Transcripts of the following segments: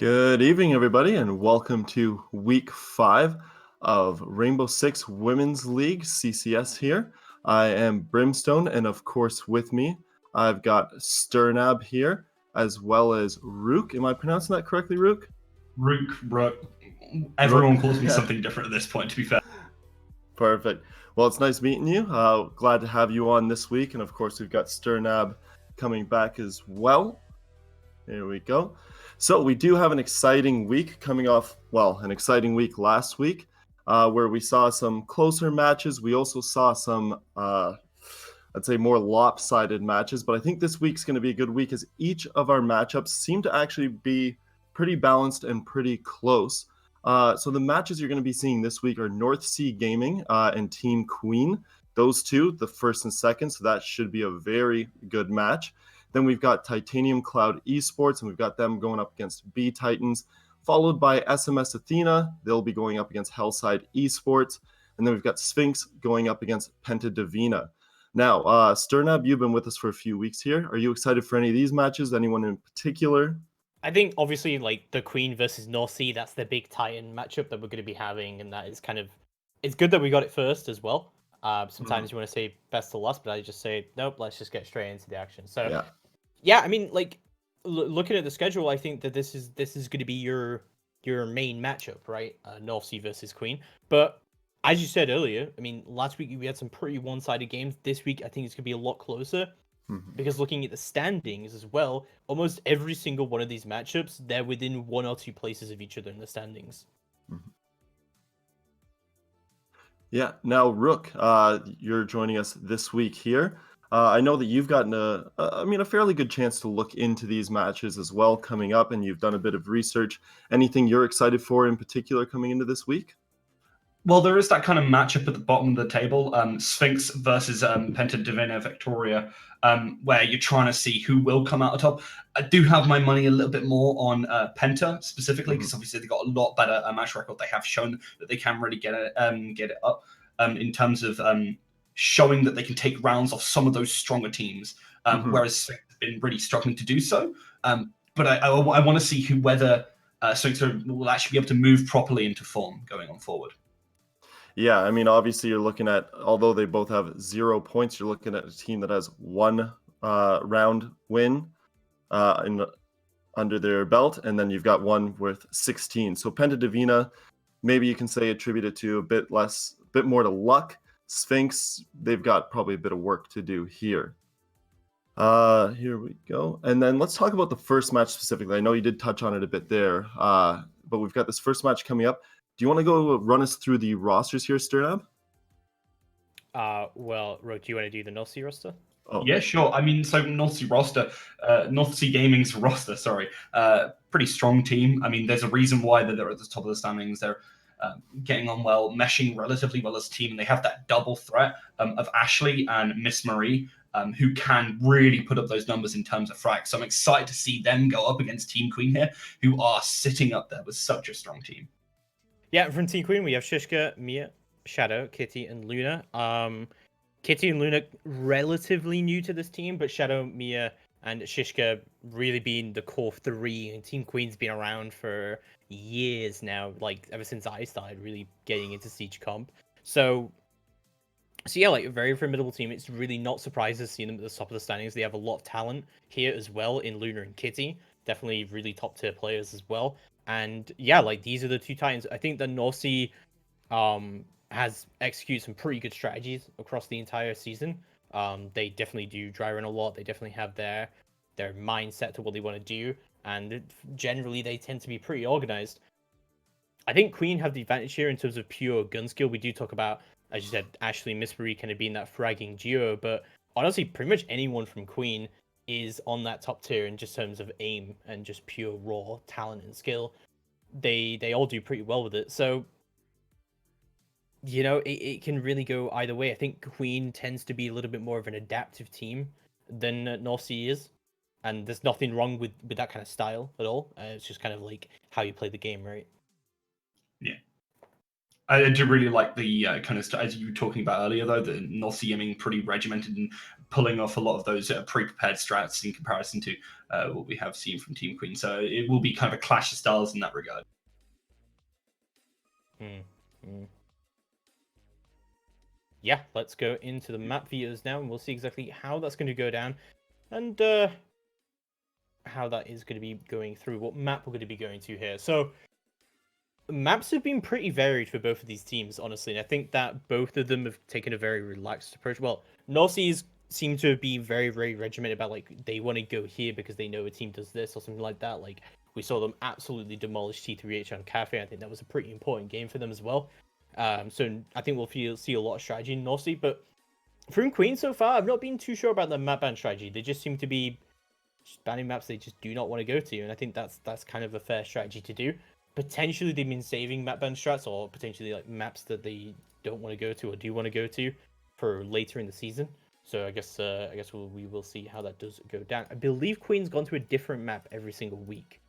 Good evening, everybody, and welcome to week 5 of Rainbow Six Women's League, CCS here. I am Brimstone, and of course, with me, I've got Sternab here, as well as Rook. Am I pronouncing that correctly, Rook? Rook. Everyone calls me something different at this point, to be fair. Perfect. Well, it's nice meeting you. Glad to have you on this week, and of course, we've got Sternab coming back as well. There we go. So we do have an exciting week coming off, an exciting week last week where we saw some closer matches. We also saw some, I'd say, more lopsided matches. But I think this week's going to be a good week as each of our matchups seem to actually be pretty balanced and pretty close. So the matches you're going to be seeing this week are North Sea Gaming and Team Queen. Those two, the first and second. So that should be a very good match. Then we've got Titanium Cloud Esports, and we've got them going up against B Titans, followed by SMS Athena. They'll be going up against Hellside Esports. And then we've got Sphinx going up against Penta Divina. Now, Sternab, you've been with us for a few weeks here. Are you excited for any of these matches? Anyone in particular? I think, obviously, like, the Queen versus North Sea, that's the big Titan matchup that we're going to be having, and that is kind of... It's good that we got it first as well. Sometimes you want to say best to last, but I just say, nope, let's just get straight into the action. So, yeah, I mean, like, looking at the schedule, I think that this is going to be your main matchup, right? North Sea versus Queen. But as you said earlier, I mean, last week we had some pretty one-sided games. This week, I think it's going to be a lot closer. Because looking at the standings as well, almost every single one of these matchups, they're within 1 or 2 places of each other in the standings. Yeah. Now, Rook, you're joining us this week here. I know that you've gotten a fairly good chance to look into these matches as well coming up, and you've done a bit of research. Anything you're excited for in particular coming into this week? Well, there is that kind of matchup at the bottom of the table, Sphinx versus Penta Divina Victoria, where you're trying to see who will come out on top. I do have my money a little bit more on Penta specifically, because obviously they've got a lot better match record. They have shown that they can really get it up in terms of showing that they can take rounds off some of those stronger teams, whereas Sphinx has been really struggling to do so. But I want to see whether Sphinx will actually be able to move properly into form going on forward. Yeah, I mean, obviously you're looking at, although they both have 0 points, you're looking at a team that has 1 round win under their belt, and then you've got one with 16. So Penta Divina, maybe you can say attribute it to a bit more to luck. Sphinx, they've got probably a bit of work to do here. Here we go. And then let's talk about the first match specifically. I know you did touch on it a bit there, but we've got this first match coming up. Do you want to go run us through the rosters here, Sternab? Well, Rook, do you want to do the North Sea roster? Oh. Yeah, sure. I mean, so North Sea Gaming's roster, sorry, pretty strong team. I mean, there's a reason why they're at the top of the standings. They're getting on well, meshing relatively well as a team, and they have that double threat of Ashley and Miss Marie, who can really put up those numbers in terms of frags. So I'm excited to see them go up against Team Queen here, who are sitting up there with such a strong team. Yeah, from Team Queen, we have Shishka, Mia, Shadow, Kitty, and Luna. Kitty and Luna relatively new to this team, but Shadow, Mia, and Shishka really being the core 3, and Team Queen's been around for years now, like ever since I started really getting into Siege Comp. So yeah, like a very formidable team. It's really not surprising to see them at the top of the standings. They have a lot of talent here as well in Luna and Kitty. Definitely really top tier players as well. And yeah, like these are the 2 Titans. I think the North Sea has executed some pretty good strategies across the entire season. They definitely do dry run a lot. They definitely have their mindset to what they want to do, and generally they tend to be pretty organized. I think Queen have the advantage here in terms of pure gun skill. We do talk about, as you said, Ashley and Miss Marie kind of being that fragging duo, but honestly, pretty much anyone from Queen is on that top tier in just terms of aim and just pure raw talent and skill. They all do pretty well with it. So, you know, it can really go either way. I think Queen tends to be a little bit more of an adaptive team than North Sea is. And there's nothing wrong with that kind of style at all. It's just kind of like how you play the game, right? Yeah. I do really like the kind of as you were talking about earlier, though, the North Sea being pretty regimented and pulling off a lot of those pre-prepared strats in comparison to what we have seen from Team Queen. So it will be kind of a clash of styles in that regard. Yeah, let's go into the map views now, and we'll see exactly how that's going to go down, and how that is going to be going through, what map we're going to be going to here. So maps have been pretty varied for both of these teams, honestly, and I think that both of them have taken a very relaxed approach. Well, Norseas seem to be very, very regimented about, like, they want to go here because they know a team does this or something like that. Like, we saw them absolutely demolish T3H on Cafe. I think that was a pretty important game for them as well. So I think we'll see a lot of strategy in North Sea, but from Queen so far, I've not been too sure about the map ban strategy. They just seem to be just banning maps they just do not want to go to, and I think that's kind of a fair strategy to do. Potentially they've been saving map ban strats, or potentially like maps that they don't want to go to or do want to go to for later in the season. So I guess we will see how that does go down. I believe Queen's gone to a different map every single week.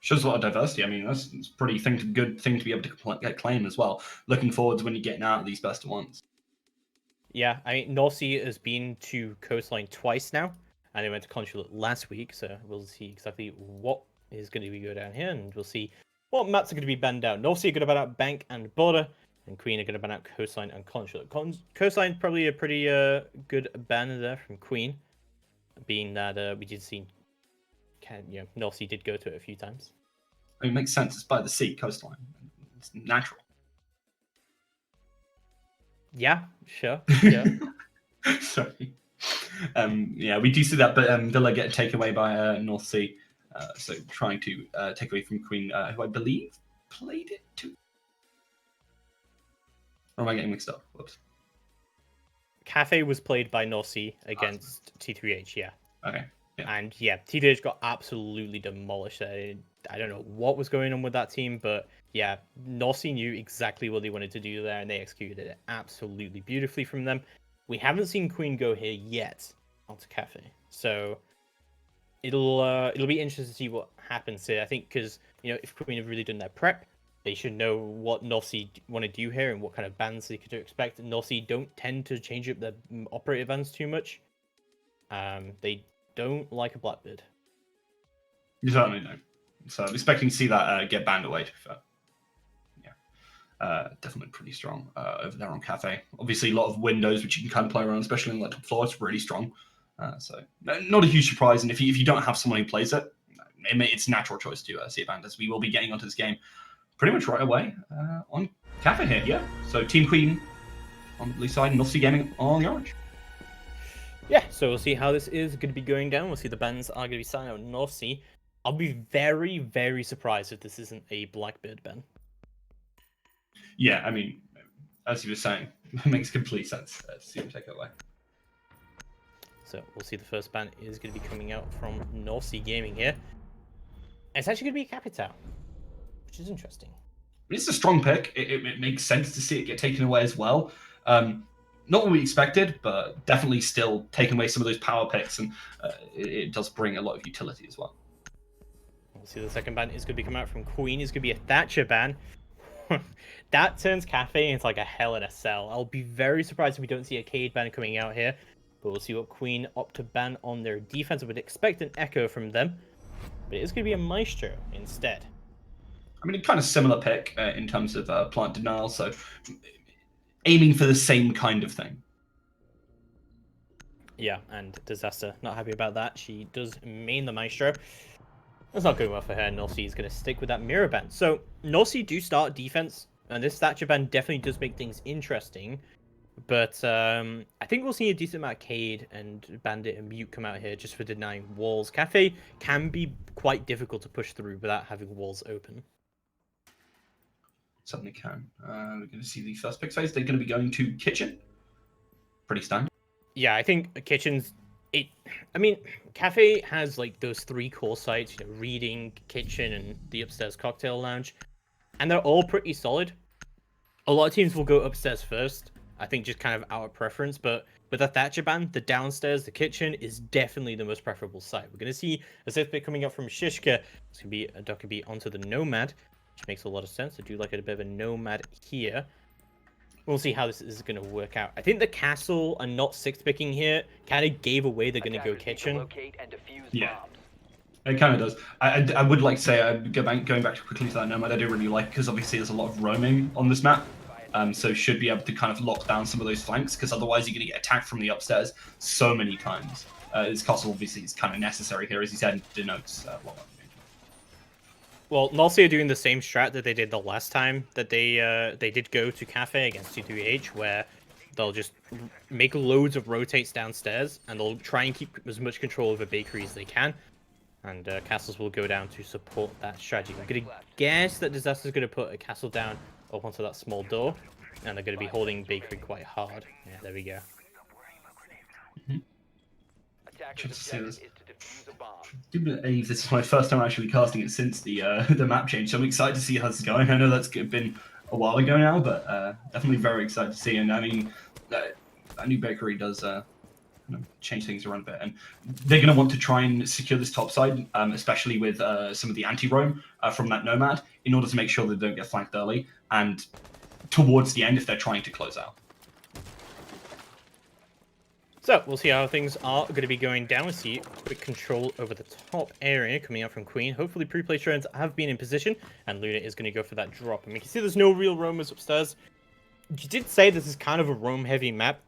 Shows a lot of diversity. I mean, that's pretty good thing to be able to claim as well. Looking forward to when you're getting out of these best of ones. Yeah, I mean, North Sea has been to Coastline twice now, and they went to Consulate last week, so we'll see exactly what is going to be go down here, and we'll see what maps are going to be banned out. North Sea are going to ban out Bank and Border, and Queen are going to ban out Coastline and Consulate. Coastline probably a pretty good ban there from Queen, being that we did see, North Sea did go to it a few times. I mean, it makes sense. It's by the sea, coastline. It's natural. Yeah, sure. Yeah. Sorry. Yeah, we do see that, but Villa get taken away by North Sea. So trying to take away from Queen, who I believe played it too. Or am I getting mixed up? Whoops. Cafe was played by North Sea against T3H, yeah. Okay. Yeah. And yeah, T3H got absolutely demolished there. I don't know what was going on with that team, but yeah, North Sea knew exactly what they wanted to do there, and they executed it absolutely beautifully from them. We haven't seen Queen go here yet onto Cafe, so it'll be interesting to see what happens here. I think because if Queen have really done their prep, they should know what North Sea want to do here and what kind of bans they could expect. North Sea don't tend to change up their operator bans too much. They don't like a Blackbird. You certainly don't. So I'm expecting to see that get banned away, to be fair. Yeah. Definitely pretty strong over there on Cafe. Obviously, a lot of windows which you can kind of play around, especially on the top floor. It's really strong. So not a huge surprise. And if you don't have someone who plays it, it's a natural choice to see it banned, as we will be getting onto this game pretty much right away on Cafe here. Yeah. So Team Queen on the blue side, North Sea Gaming on the orange. Yeah, so we'll see how this is going to be going down. We'll see the bans are going to be signed out in North Sea. I'll be very, very surprised if this isn't a Blackbird ban. Yeah, I mean, as you were saying, it makes complete sense to see him take it away. So we'll see the first ban is going to be coming out from North Sea Gaming here. It's actually going to be Capital, which is interesting. It's a strong pick. It makes sense to see it get taken away as well. Not what we expected, but definitely still taking away some of those power picks, and it does bring a lot of utility as well. We'll see the second ban is going to be coming out from Queen. Is going to be a Thatcher ban. That turns Cafe into like a hell in a cell. I'll be very surprised if we don't see a Cade ban coming out here, but we'll see what Queen opt to ban on their defense. I would expect an Echo from them, but it is going to be a Maestro instead. I mean, a kind of similar pick in terms of plant denial, so aiming for the same kind of thing. Yeah, and Disaster not happy about that. She does main the Maestro. That's not going well for her. North Sea is going to stick with that mirror ban. So North Sea do start defense, and this Thatcher ban definitely does make things interesting. But I think we'll see a decent amount of Cade and Bandit and Mute come out here just for denying walls. Cafe can be quite difficult to push through without having walls open. Certainly can. We're going to see the first pick phase. They're going to be going to Kitchen. Pretty standard. Yeah, I think Kitchen's... I mean, Cafe has like those 3 core sites, Reading, Kitchen, and the upstairs cocktail lounge. And they're all pretty solid. A lot of teams will go upstairs first. I think just kind of our preference, but with the Thatcher ban, the downstairs, the kitchen is definitely the most preferable site. We're going to see a 6th pick coming up from Shishka. It's going to be a Dokkaebi onto the Nomad. which makes a lot of sense. I do like it a bit of a nomad here. We'll see how this is going to work out. I think the castle and not 6-picking here kind of gave away they're going to go kitchen. Yeah, it kind of does. I would like to say, going back quickly to that nomad, I do really like, because obviously there's a lot of roaming on this map. So should be able to kind of lock down some of those flanks, because otherwise you're going to get attacked from the upstairs so many times. This castle obviously is kind of necessary here, as you said, denotes a lot. Well, Nalsi are doing the same strat that they did the last time that they did go to Cafe against T3H, where they'll just make loads of rotates downstairs, and they'll try and keep as much control over bakery as they can. And castles will go down to support that strategy. I'm going to guess that Disaster's going to put a castle down up onto that small door, and they're going to be holding bakery quite hard. Yeah, there we go. I do believe this is my first time actually casting it since the map change, so I'm excited to see how this is going. I know that's been a while ago now, but definitely very excited to see. And I mean, that new bakery does change things around a bit, and they're going to want to try and secure this top side, especially with some of the anti-roam from that nomad, in order to make sure they don't get flanked early and towards the end if they're trying to close out. So, we'll see how things are going to be going down. We see quick control over the top area coming out from Queen. Hopefully, pre-play drones have been in position, and Luna is going to go for that drop. And we can see there's no real roamers upstairs. You did say this is kind of a roam-heavy map.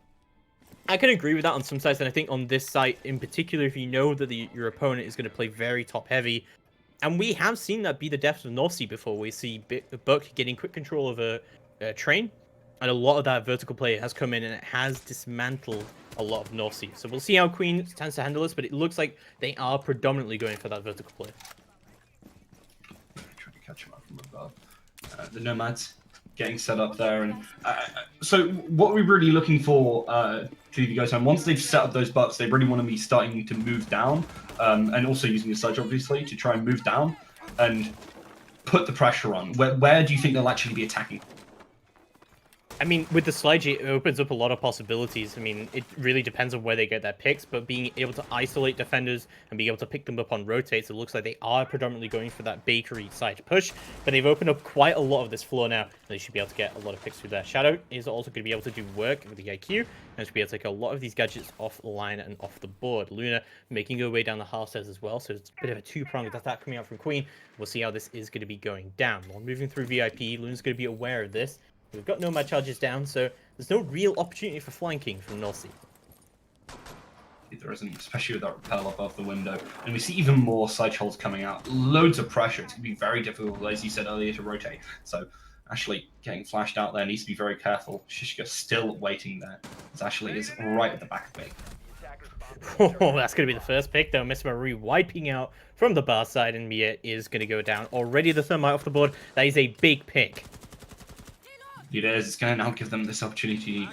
I can agree with that on some sides, and I think on this site in particular, if you know that your opponent is going to play very top-heavy, and we have seen that be the depth of North Sea before. We see Buck getting quick control of a train, and a lot of that vertical play has come in, and it has dismantled a lot of North Sea. So we'll see how Queen tends to handle this, but it looks like they are predominantly going for that vertical play. Trying to catch him up from above. The Nomads getting set up there. And so what we're really looking for to the go time, once they've set up those bucks, they really want to be starting to move down, and also using the Sludge, obviously, to try and move down and put the pressure on. Where do you think they'll actually be attacking? I mean, with the sludge, it opens up a lot of possibilities. I mean, it really depends on where they get their picks, but being able to isolate defenders and being able to pick them up on rotates, it looks like they are predominantly going for that bakery side push, but they've opened up quite a lot of this floor now, and they should be able to get a lot of picks through there. Shadow is also going to be able to do work with the IQ, and should be able to take a lot of these gadgets offline and off the board. Luna making her way down the half stairs as well, so it's a bit of a two-pronged attack coming out from Queen. We'll see how this is going to be going down. While moving through VIP, Luna's going to be aware of this. We've got nomad charges down, so there's no real opportunity for flanking from North Sea. There isn't, especially with that rappel above the window. And we see even more side holes coming out. Loads of pressure. It's going to be very difficult, as you said earlier, to rotate. So Ashley getting flashed out there needs to be very careful. Shishka still waiting there, as Ashley is right at the back of me. Oh, that's going to be the first pick, though. Miss Marie wiping out from the bar side, and Mia is going to go down. Already the thermite off the board. That is a big pick. It is. It's going to now give them this opportunity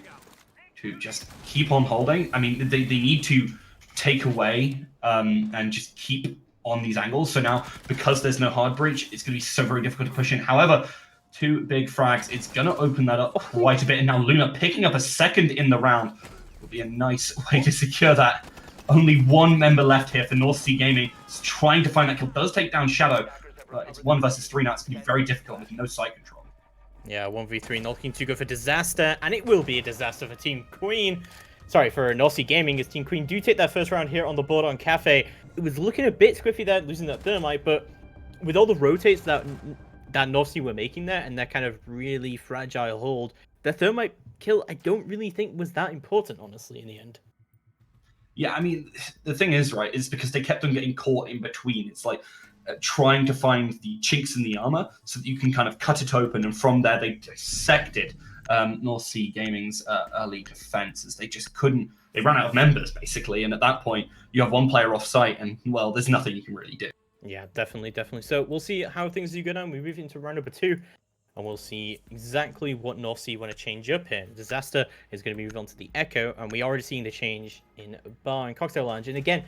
to just keep on holding. I mean, they need to take away and just keep on these angles. So now, because there's no hard breach, it's going to be so very difficult to push in. However, 2 big frags, it's going to open that up quite a bit. And now Luna picking up a second in the round will be a nice way to secure that. Only 1 member left here for North Sea Gaming. It's trying to find that kill. Does take down Shadow, but it's 1 versus 3 now. It's going to be very difficult with no side control. Yeah, 1v3, not looking to go for disaster, and it will be a disaster for Team Queen. Sorry, for North Sea Gaming, as Team Queen do take that first round here on the board on Cafe. It was looking a bit squiffy there, losing that thermite, but with all the rotates that North Sea were making there, and that kind of really fragile hold, the thermite kill, I don't really think was that important, honestly, in the end. Yeah, I mean, the thing is, right, is because they kept on getting caught in between. It's like trying to find the chinks in the armor so that you can kind of cut it open, and from there they dissected North Sea Gaming's early defense, as they just couldn't. They ran out of members basically, and at that point you have 1 player off site, and well, there's nothing you can really do. Yeah, definitely. So we'll see how things do go down. We move into round number 2, and we'll see exactly what North Sea want to change up here. Disaster is going to move on to the Echo, and we already seeing the change in Bar and Cocktail Lounge. And again,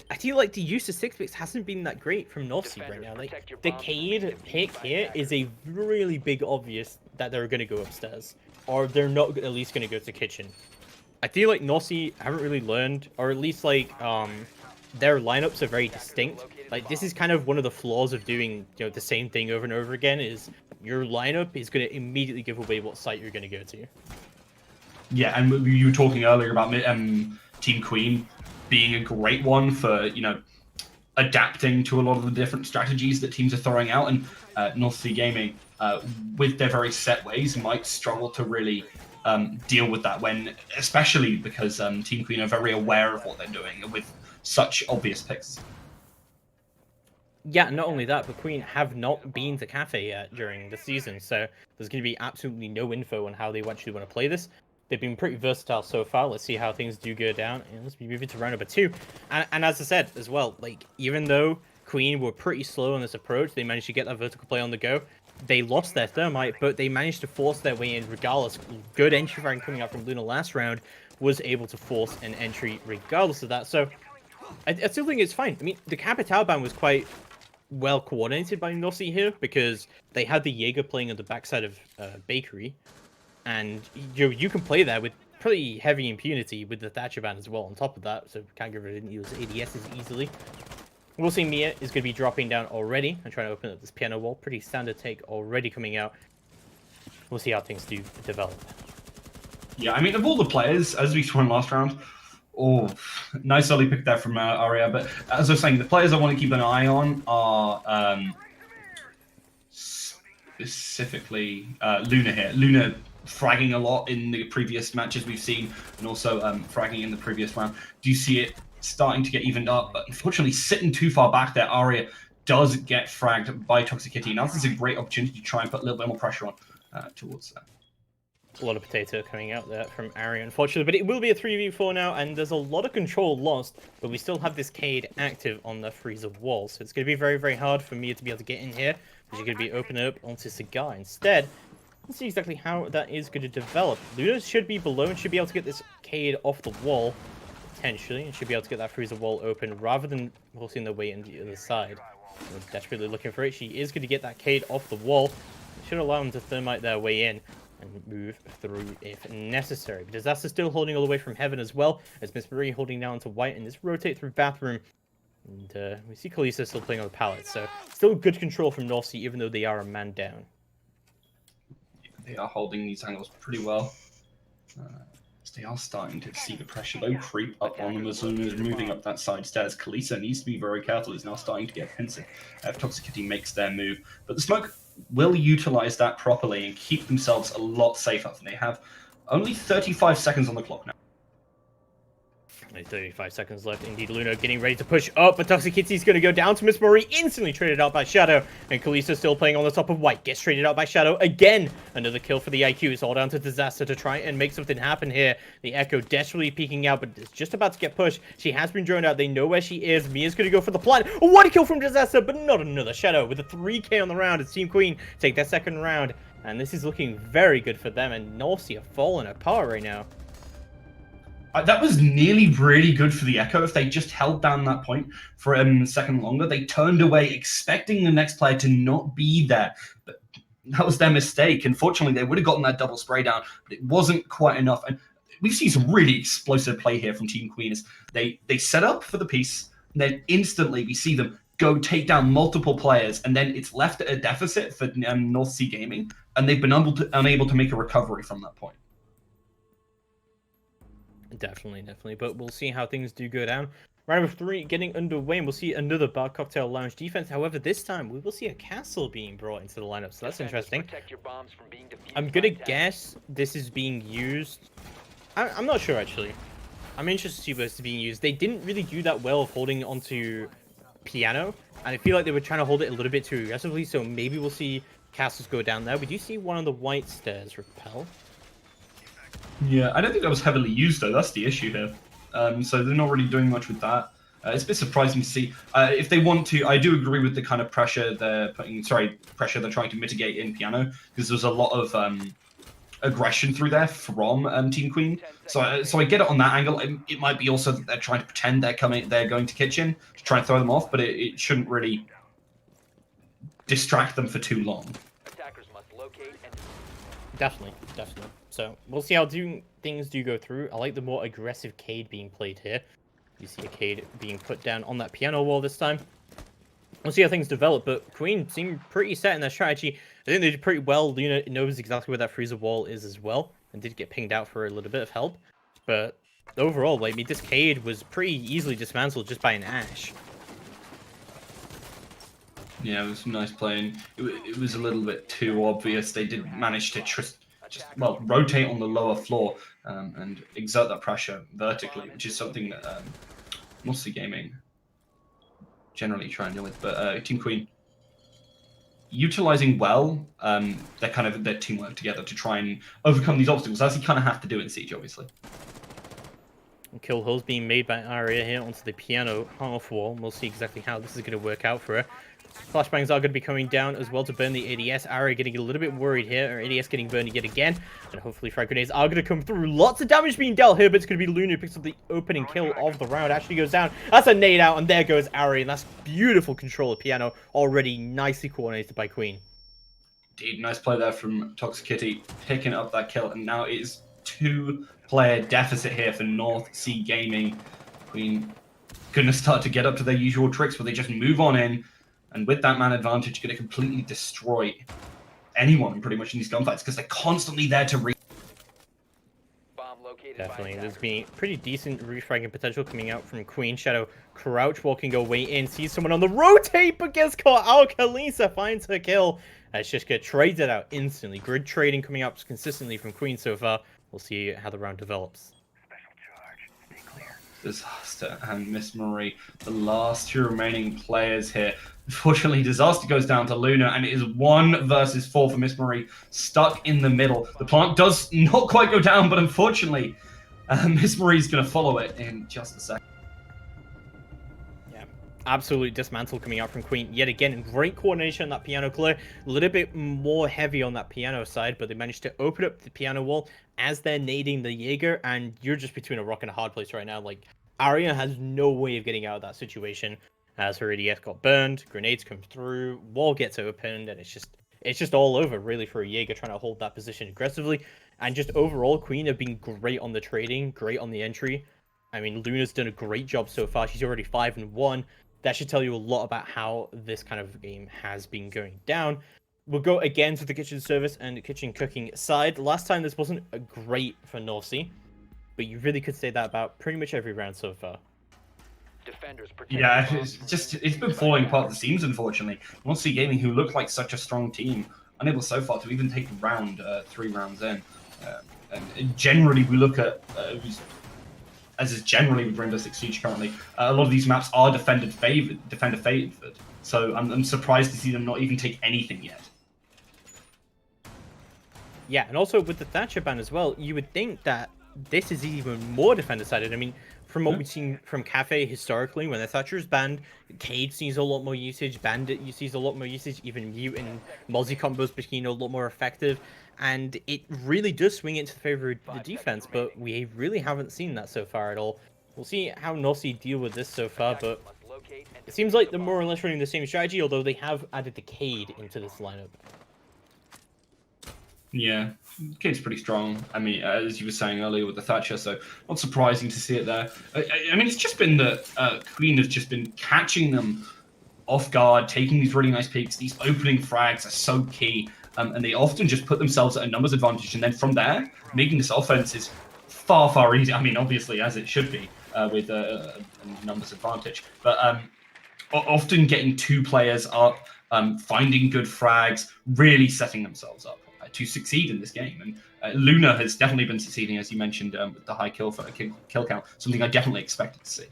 I feel like the use of 6-picks hasn't been that great from North Sea right now. Like, the Cade pick here is a really big obvious that they're going to go upstairs, or they're not at least going to go to kitchen. I feel like North Sea haven't really learned, or at least like their lineups are very distinct. Like, this is kind of one of the flaws of doing, the same thing over and over again, is your lineup is going to immediately give away what site you're going to go to. Yeah, and you were talking earlier about Team Queen being a great one for, adapting to a lot of the different strategies that teams are throwing out, and North Sea Gaming, with their very set ways, might struggle to really deal with that, especially because Team Queen are very aware of what they're doing with such obvious picks. Yeah, not only that, but Queen have not been to Cafe yet during the season, so there's going to be absolutely no info on how they actually want to play this. They've been pretty versatile so far. Let's see how things do go down. And let's be moving to round number 2. And as I said as well, like, even though Queen were pretty slow on this approach, they managed to get that vertical play on the go. They lost their Thermite, but they managed to force their way in regardless. Good entry frag coming out from Luna last round was able to force an entry regardless of that. So I still think it's fine. I mean, the Capital ban was quite well coordinated by North Sea here, because they had the Jaeger playing on the backside of Bakery, and you can play there with pretty heavy impunity with the Thatcher ban as well on top of that, so can't get rid of those ADSs easily. We'll see Mia is going to be dropping down already and trying to open up this piano wall. Pretty standard take already coming out. We'll see how things do develop. Yeah, I mean, of all the players, as we saw in last round, nice early pick there from Aria. But as I was saying, the players I want to keep an eye on are specifically Luna here. Luna fragging a lot in the previous matches we've seen, and also fragging in the previous round. Do you see it starting to get evened up? But unfortunately, sitting too far back there, Aria does get fragged by Toxic Kitty. Now this is a great opportunity to try and put a little bit more pressure on towards that. A lot of potato coming out there from Ari, unfortunately, but it will be a 3v4 now, and there's a lot of control lost, but we still have this Cade active on the freezer wall, so it's going to be very, very hard for Mia to be able to get in here, because you're going to be opening up onto Cigar instead. Let's see exactly how that is going to develop. Luna should be below and should be able to get this Cade off the wall, potentially, and should be able to get that freezer wall open, rather than forcing their way in the other side. We're desperately looking for it. She is going to get that Cade off the wall. It should allow them to thermite their way in and move through if necessary. But Disaster still holding all the way from heaven as well, as Miss Marie holding down to white in this rotate through bathroom. And we see Kalisa still playing on the pallet, so still good control from North Sea, even though they are a man down. They are holding these angles pretty well. They are starting to see the pressure though creep up on them as Luna is moving up that side stairs. Kalisa needs to be very careful. He's now starting to get pensive if Toxicity makes their move. But the Smoke will utilize that properly and keep themselves a lot safer. They have only 35 seconds on the clock now. Only 35 seconds left. Indeed, Luna getting ready to push up, but Toxic Kitty's going to go down to Miss Marie, instantly traded out by Shadow, and Kalisa still playing on the top of white, gets traded out by Shadow again. Another kill for the IQ. It's all down to Disaster to try and make something happen here. The Echo desperately peeking out, but it's just about to get pushed. She has been droned out. They know where she is. Mia's going to go for the plant. One kill from Disaster, but not another. Shadow with a 3k on the round as Team Queen take their second round, and this is looking very good for them, and North Sea are falling apart right now. That was nearly really good for the Echo. If they just held down that point for a second longer, they turned away expecting the next player to not be there. But that was their mistake. Unfortunately, they would have gotten that double spray down, but it wasn't quite enough. And we've seen some really explosive play here from Team Queen. As they set up for the piece, and then instantly we see them go take down multiple players, and then it's left at a deficit for North Sea Gaming, and they've been unable to make a recovery from that point. Definitely. But we'll see how things do go down. Round of 3 getting underway, and we'll see another Bar Cocktail Lounge defense. However, this time we will see a castle being brought into the lineup, so that's interesting. I'm gonna guess this is being used. I'm not sure actually. I'm interested to see where it's being used. They didn't really do that well of holding onto piano, and I feel like they were trying to hold it a little bit too aggressively. So maybe we'll see castles go down there. We do see one of the white stairs repel. Yeah, I don't think that was heavily used though. That's the issue here. So they're not really doing much with that. It's a bit surprising to see. If they want to, I do agree with the kind of pressure they're putting. Pressure they're trying to mitigate in piano, because there's a lot of aggression through there from Team Queen. So I get it on that angle. It might be also that they're trying to pretend they're going to kitchen to try and throw them off, but it shouldn't really distract them for too long. Attackers must locate and Definitely. So we'll see how things do go through. I like the more aggressive Cade being played here. You see a Cade being put down on that piano wall this time. we'll see how things develop, but Queen seem pretty set in their strategy. I think they did pretty well. Luna knows exactly where that freezer wall is as well, and did get pinged out for a little bit of help. But overall, like, I mean, this Cade was pretty easily dismantled just by an Ashe. Yeah, it was nice playing. It was a little bit too obvious. They did manage to just rotate on the lower floor and exert that pressure vertically, which is something that mostly gaming generally try and deal with. But Team Queen utilizing well their teamwork together to try and overcome these obstacles, as you kind of have to do in Siege, obviously. Kill holes being made by Aria here onto the piano half wall. We'll see exactly how this is going to work out for her. Flashbangs are going to be coming down as well to burn the ADS. Aria getting a little bit worried here. Her ADS getting burned yet again. And hopefully frag grenades are going to come through. Lots of damage being dealt here, but it's going to be Luna who picks up the opening kill of the round. Actually goes down. That's a nade out, and there goes Aria. And that's beautiful control of piano. Already nicely coordinated by Queen. Indeed, nice play there from Toxic Kitty, picking up that kill. And now it is 2-player deficit here for North Sea Gaming. Queen going to start to get up to their usual tricks where they just move on in. And with that man advantage, going to completely destroy anyone pretty much in these gunfights because they're constantly there to Definitely, there's been pretty decent refragging potential coming out from Queen. Shadow crouch walking away in, sees someone on the rotate but gets caught out. Kalisa finds her kill as Shishka trades it out instantly. Grid trading coming up consistently from Queen so far. We'll see how the round develops. Disaster and Miss Marie, the last 2 remaining players here. Unfortunately, Disaster goes down to Luna, and it is 1 versus 4 for Miss Marie, stuck in the middle. The plant does not quite go down, but unfortunately, Miss Marie's going to follow it in just a second. Yeah, absolute dismantle coming out from Queen. Yet again, great coordination on that piano clear. A little bit more heavy on that piano side, but they managed to open up the piano wall as they're nading the Jaeger, and you're just between a rock and a hard place right now. Like, Aria has no way of getting out of that situation as her ADS got burned, grenades come through, wall gets opened, and it's just all over really for a Jaeger trying to hold that position aggressively. And just overall, Queen have been great on the trading, great on the entry. I mean, Luna's done a great job so far. She's already 5-1. That should tell you a lot about how this kind of game has been going down. We'll go again to the kitchen service and kitchen cooking side. Last time this wasn't great for North Sea, but you really could say that about pretty much every round so far. Yeah, it's been falling apart at the seams, unfortunately. North Sea Gaming, who looked like such a strong team, unable so far to even take round 3 rounds in. And generally, we look at as is generally with Rainbow Six Siege currently, a lot of these maps are defender favored. So I'm surprised to see them not even take anything yet. Yeah, and also with the Thatcher ban as well, you would think that this is even more defender-sided. I mean, from what we've seen from Cafe historically, when the Thatcher is banned, Cade sees a lot more usage, Bandit sees a lot more usage, even Mute and Mozzie combos became a lot more effective, and it really does swing into the favor of the defense, but we really haven't seen that so far at all. We'll see how Nossi deal with this so far, but it seems like they're more or less running the same strategy, although they have added the Cade into this lineup. Yeah, Cade's pretty strong. I mean, as you were saying earlier with the Thatcher, so not surprising to see it there. I mean, it's just been that Queen has just been catching them off guard, taking these really nice peaks. These opening frags are so key, and they often just put themselves at a numbers advantage, and then from there, making this offense is far, far easier. I mean, obviously, as it should be with a numbers advantage, but often getting 2 players up, finding good frags, really setting themselves up to succeed in this game. And Luna has definitely been succeeding, as you mentioned, with the high kill count, something I definitely expected to see.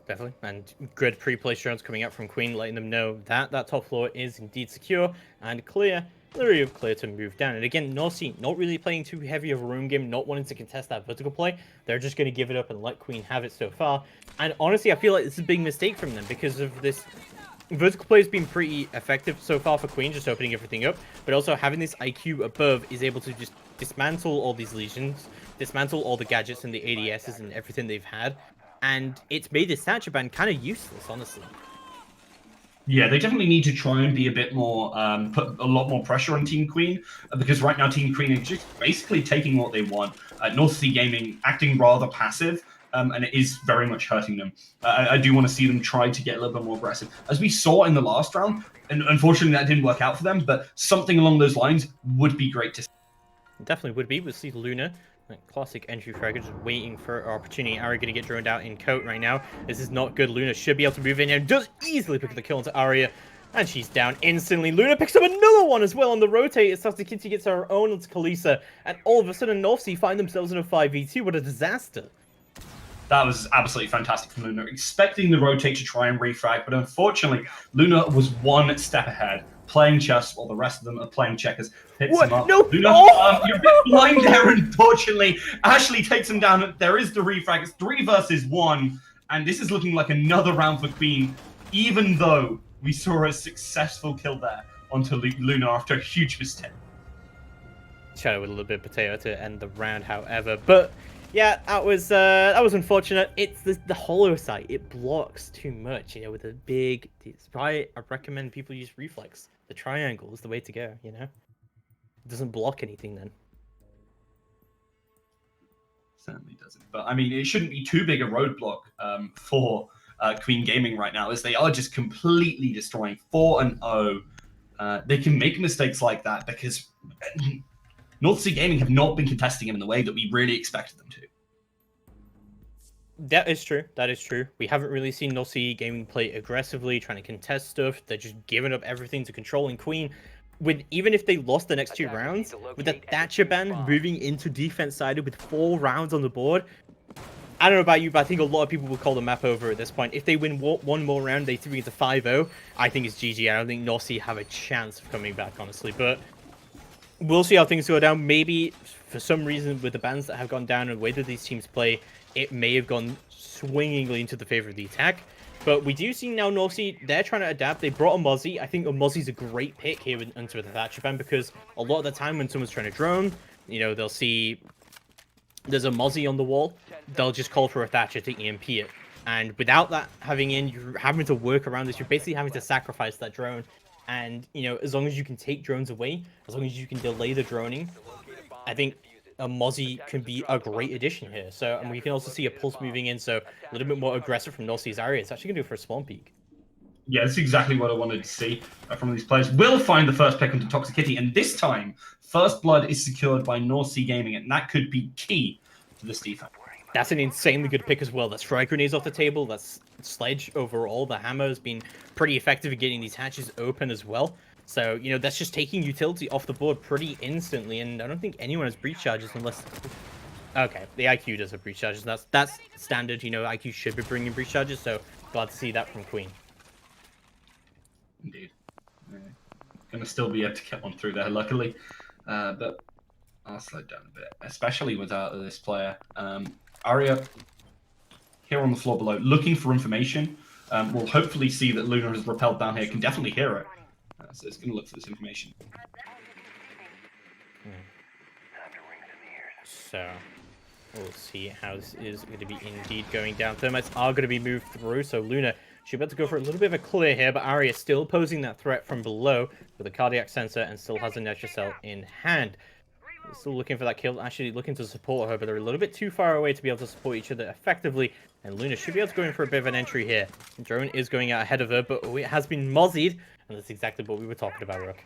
Definitely, and good pre-place drones coming out from Queen, letting them know that that top floor is indeed secure and clear. Literally clear to move down. And again, Nossi not really playing too heavy of a room game, not wanting to contest that vertical play. They're just going to give it up and let Queen have it so far. And honestly, I feel like this is a big mistake from them because of this. Vertical play has been pretty effective so far for Queen, just opening everything up, but also having this IQ above is able to just dismantle all these legions, dismantle all the gadgets and the ADSs and everything they've had, and it's made this Thatcher ban kind of useless, honestly. Yeah, they definitely need to try and be a bit more, put a lot more pressure on Team Queen, because right now Team Queen is just basically taking what they want. North Sea Gaming acting rather passive, and it is very much hurting them. I do want to see them try to get a little bit more aggressive. As we saw in the last round, and unfortunately that didn't work out for them, but something along those lines would be great to see. Definitely would be. We'll see Luna, that classic entry fragger, just waiting for our opportunity. Ari going to get droned out in coat right now. This is not good. Luna should be able to move in and does easily pick up the kill onto Arya. And she's down instantly. Luna picks up another one as well on the rotate. It starts to Kitty gets her own onto Kalisa. And all of a sudden, Northsea find themselves in a 5v2. What a disaster. That was absolutely fantastic from Luna, expecting the rotate to try and refrag, but unfortunately, Luna was one step ahead, playing chess while the rest of them are playing checkers. Picks him up. No! Luna, you're a bit blind there, unfortunately. Ashley takes him down. There is the refrag. It's 3 versus 1, and this is looking like another round for Queen, even though we saw a successful kill there onto Luna after a huge mistake. Shadow with a little bit of potato to end the round, however, but yeah, that was unfortunate. It's the hollow site. It blocks too much, you know, with a big. It's why I recommend people use reflex. The triangle is the way to go, you know. It doesn't block anything then. Certainly doesn't. But I mean, it shouldn't be too big a roadblock for Queen Gaming right now, as they are just completely destroying 4-0. They can make mistakes like that because North Sea Gaming have not been contesting him in the way that we really expected them to. That is true. That is true. We haven't really seen North Sea Gaming play aggressively, trying to contest stuff. They're just giving up everything to controlling Queen. Even if they lost the next 2 rounds, with the Thatcher band moving into defense-sided with 4 rounds on the board, I don't know about you, but I think a lot of people will call the map over at this point. If they win one more round, they bring it to 5-0, I think it's GG. I don't think North Sea have a chance of coming back, honestly. But we'll see how things go down. Maybe, for some reason, with the bans that have gone down and the way that these teams play, it may have gone swingingly into the favor of the attack. But we do see now North Sea, they're trying to adapt. They brought a Mozzie. I think a Mozzie's a great pick here into the Thatcher ban, because a lot of the time when someone's trying to drone, you know, they'll see there's a Mozzie on the wall. They'll just call for a Thatcher to EMP it. And without that having in, you're having to work around this. You're basically having to sacrifice that drone. And, you know, as long as you can take drones away, as long as you can delay the droning, I think a Mozzie can be a great addition here. So, and we can also see a Pulse moving in, so a little bit more aggressive from North Sea's area. It's actually going to do it for a spawn peak. Yeah, that's exactly what I wanted to see from these players. Will find the first pick into Toxic Kitty, and this time, first blood is secured by North Sea Gaming, and that could be key to this defense. That's an insanely good pick as well. That's frag grenades off the table. That's Sledge overall. The hammer has been pretty effective at getting these hatches open as well. So, you know, that's just taking utility off the board pretty instantly. And I don't think anyone has breach charges unless... Okay, the IQ does have breach charges. That's standard. You know, IQ should be bringing breach charges. So, glad to see that from Queen. Indeed. Going to still be able to get one through there, luckily. But I'll slow down a bit, especially without this player. Arya, here on the floor below, looking for information. We'll hopefully see that Luna has rappelled down here, can definitely hear it. So it's going to look for this information. So, we'll see how this is going to be indeed going down. Thermites are going to be moved through, so Luna, she's about to go for a little bit of a clear here, but Arya still posing that threat from below with a cardiac sensor and still has a Nurture Cell in hand. Still looking for that kill, actually looking to support her, but they're a little bit too far away to be able to support each other effectively. And Luna should be able to go in for a bit of an entry here. Drone is going out ahead of her, but it has been mozzied, and that's exactly what we were talking about, Rook.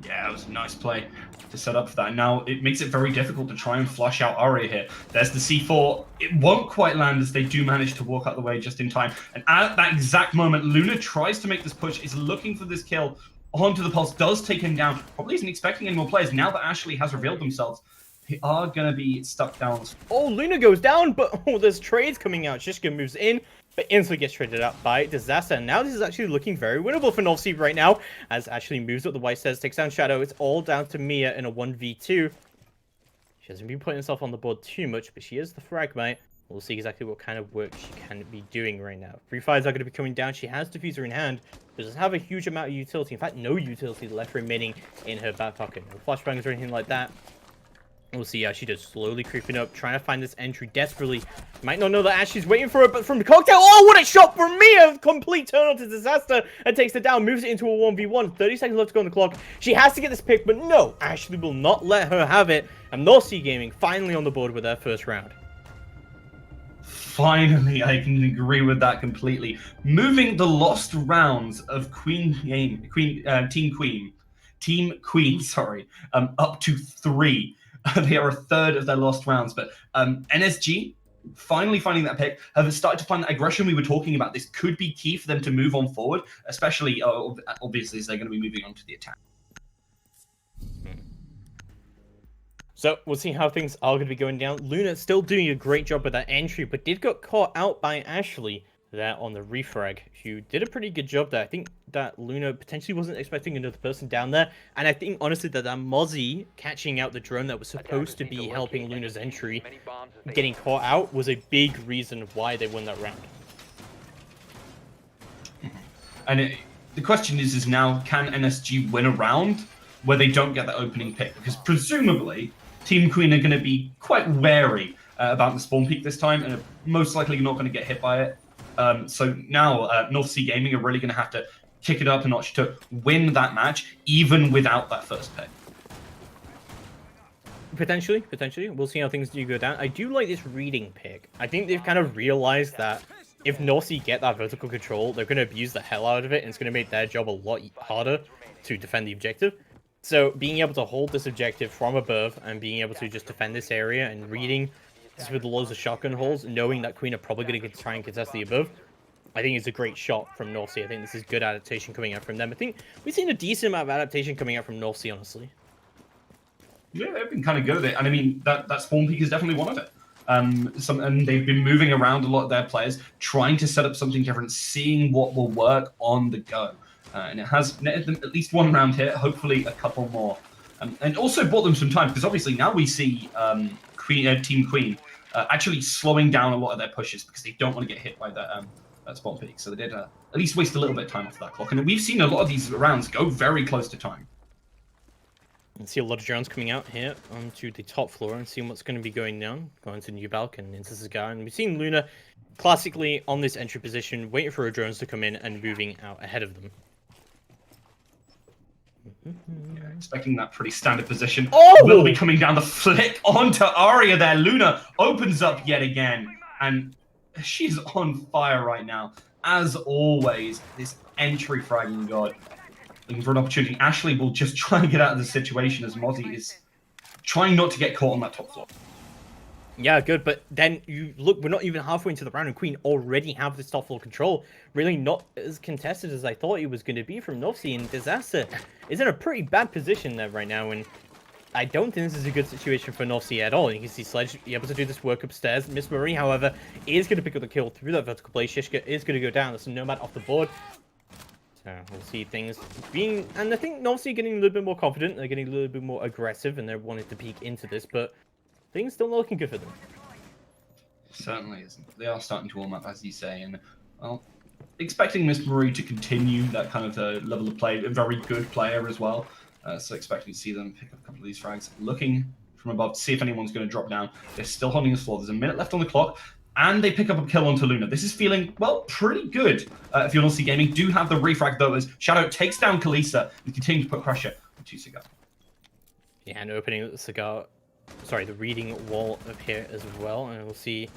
Yeah, it was a nice play to set up for that. Now, it makes it very difficult to try and flush out Arya here. There's the C4. It won't quite land as they do manage to walk out the way just in time. And at that exact moment, Luna tries to make this push, is looking for this kill onto the Pulse, does take him down. Probably isn't expecting any more players. Now that Ashley has revealed themselves, they are going to be stuck down. Oh, Luna goes down, but there's trades coming out. Shishka moves in, but instantly gets traded out by Disaster. And now this is actually looking very winnable for North Sea right now, as Ashley moves up the white stairs, takes down Shadow. It's all down to Mia in a 1v2. She hasn't been putting herself on the board too much, but she is the Fragmite. We'll see exactly what kind of work she can be doing right now. Free fires are going to be coming down. She has Diffuser in hand, but doesn't have a huge amount of utility. In fact, no utility left remaining in her back pocket. No flashbangs or anything like that. We'll see how she does, slowly creeping up, trying to find this entry desperately. Might not know that Ashley's waiting for it, but from the cocktail, oh, what a shot from Mia! Complete turn on to Disaster and takes it down, moves it into a 1v1. 30 seconds left to go on the clock. She has to get this pick, but no, Ashley will not let her have it. And North Sea Gaming finally on the board with their first round. Finally, I can agree with that completely. Moving the lost rounds of Team Queen, sorry, up to 3. They are a third of their lost rounds, but NSG finally finding that pick, have started to find that aggression we were talking about. This could be key for them to move on forward, especially obviously as they're going to be moving on to the attack. So we'll see how things are going to be going down. Luna still doing a great job with that entry, but did get caught out by Ashley there on the refrag, who did a pretty good job there. I think that Luna potentially wasn't expecting another person down there, and I think honestly that Mozzie catching out the drone that was supposed to be helping Luna's entry, getting caught out, was a big reason why they won that round. And the question is now, can NSG win a round where they don't get that opening pick? Because presumably Team Queen are going to be quite wary about the spawn peak this time, and are most likely not going to get hit by it. So now North Sea Gaming are really going to have to kick it up a notch to win that match, even without that first pick. Potentially. We'll see how things do go down. I do like this reading pick. I think they've kind of realized that if North Sea get that vertical control, they're going to abuse the hell out of it, and it's going to make their job a lot harder to defend the objective. So being able to hold this objective from above and being able to just defend this area and reading this with loads of shotgun holes, knowing that Queen are probably going to try and contest the above, I think it's a great shot from North Sea. I think this is good adaptation coming out from them. I think we've seen a decent amount of adaptation coming out from North Sea, honestly. Yeah, they've been kind of good at it. And I mean, that spawn peak is definitely one of it. And they've been moving around a lot of their players, trying to set up something different, seeing what will work on the go. And it has netted them at least one round here, hopefully a couple more. And also bought them some time, because obviously now we see Team Queen actually slowing down a lot of their pushes because they don't want to get hit by that spawn peak. So they did at least waste a little bit of time off that clock. And we've seen a lot of these rounds go very close to time. You see a lot of drones coming out here onto the top floor and seeing what's going to be going down, going to New Balk and into Cigar. And we've seen Luna classically on this entry position, waiting for her drones to come in and moving out ahead of them. Yeah, expecting that pretty standard position. Oh! Will be coming down the flick onto Aria there. Luna opens up yet again, and she's on fire right now. As always, this entry fragging god. Looking for an opportunity. Ashley will just try and get out of the situation as Mozzie is trying not to get caught on that top floor. Yeah, good, but then you look, we're not even halfway into the round, and Queen already have this top floor control. Really not as contested as I thought it was going to be from North Sea, and Disaster is in a pretty bad position there right now, and I don't think this is a good situation for North Sea at all. You can see Sledge be able to do this work upstairs. Miss Marie, however, is going to pick up the kill through that vertical blade. Shishka is going to go down. There's a Nomad off the board. So we'll see things being, and I think North Sea getting a little bit more confident. They're getting a little bit more aggressive, and they're wanting to peek into this, but things still not looking good for them. Certainly isn't. They are starting to warm up, as you say, and well, expecting Miss Marie to continue that kind of level of play. A very good player as well, so expecting to see them pick up a couple of these frags. Looking from above to see if anyone's going to drop down. They're still holding this floor. There's a minute left on the clock, and they pick up a kill onto Luna. This is feeling, well, pretty good. If you're North Sea Gaming, do have the refrag though, as Shadow takes down Kalisa and continues to put pressure onto Cigar. Yeah, and opening the Cigar. Sorry, the reading wall up here as well, and we'll see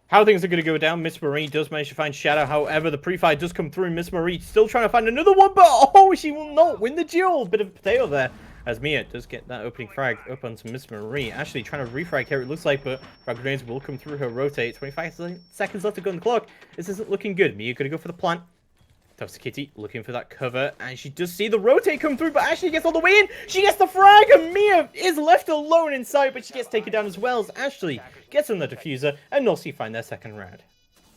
how things are going to go down. Miss Marie does manage to find Shadow, however, the pre-fire does come through. Miss Marie still trying to find another one, but oh, she will not win the duel. Bit of potato there, as Mia does get that opening frag up onto Miss Marie. Actually trying to refrag here, it looks like, but frag grenades will come through her rotate. 25 seconds left to go on the clock. This isn't looking good. Mia going to go for the plant. Tops to Kitty, looking for that cover, and she does see the rotate come through, but Ashley gets all the way in. She gets the frag, and Mia is left alone inside, but she gets taken down as well as Ashley gets on the diffuser, and North Sea find their second round.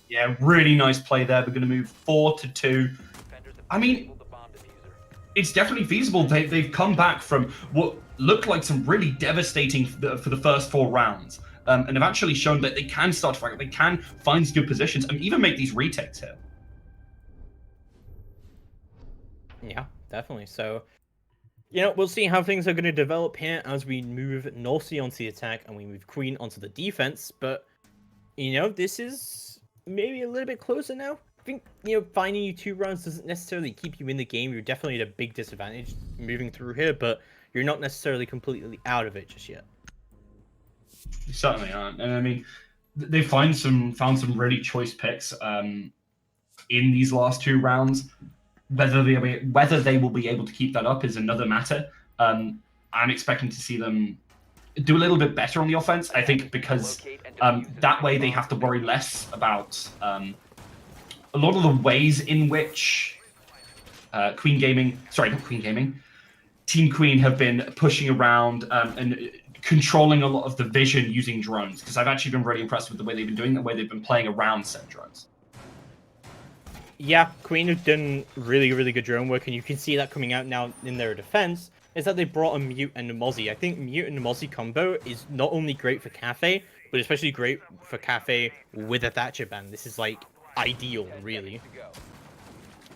Yeah, really nice play there. We're going to move 4-2. I mean, it's definitely feasible. They've come back from what looked like some really devastating for the first 4 rounds, and have actually shown that they can start to frag. They can find good positions and even make these retakes here. Yeah, definitely. So, you know, we'll see how things are going to develop here as we move North Sea onto the attack and we move Queen onto the defense. But, you know, this is maybe a little bit closer now. I think, you know, finding you 2 rounds doesn't necessarily keep you in the game. You're definitely at a big disadvantage moving through here, but you're not necessarily completely out of it just yet. You certainly aren't. And I mean, they found some really choice picks in these last 2 rounds. Whether they will be able to keep that up is another matter. I'm expecting to see them do a little bit better on the offense. I think because that way they have to worry less about a lot of the ways in which Team Queen have been pushing around and controlling a lot of the vision using drones. Because I've actually been really impressed with the way they've been doing, the way they've been playing around said drones. Yeah, Queen have done really, really good drone work, and you can see that coming out now in their defense, is that they brought a Mute and a Mozzie. I think Mute and Mozzie combo is not only great for Cafe, but especially great for Cafe with a Thatcher ban. This is, like, ideal, really.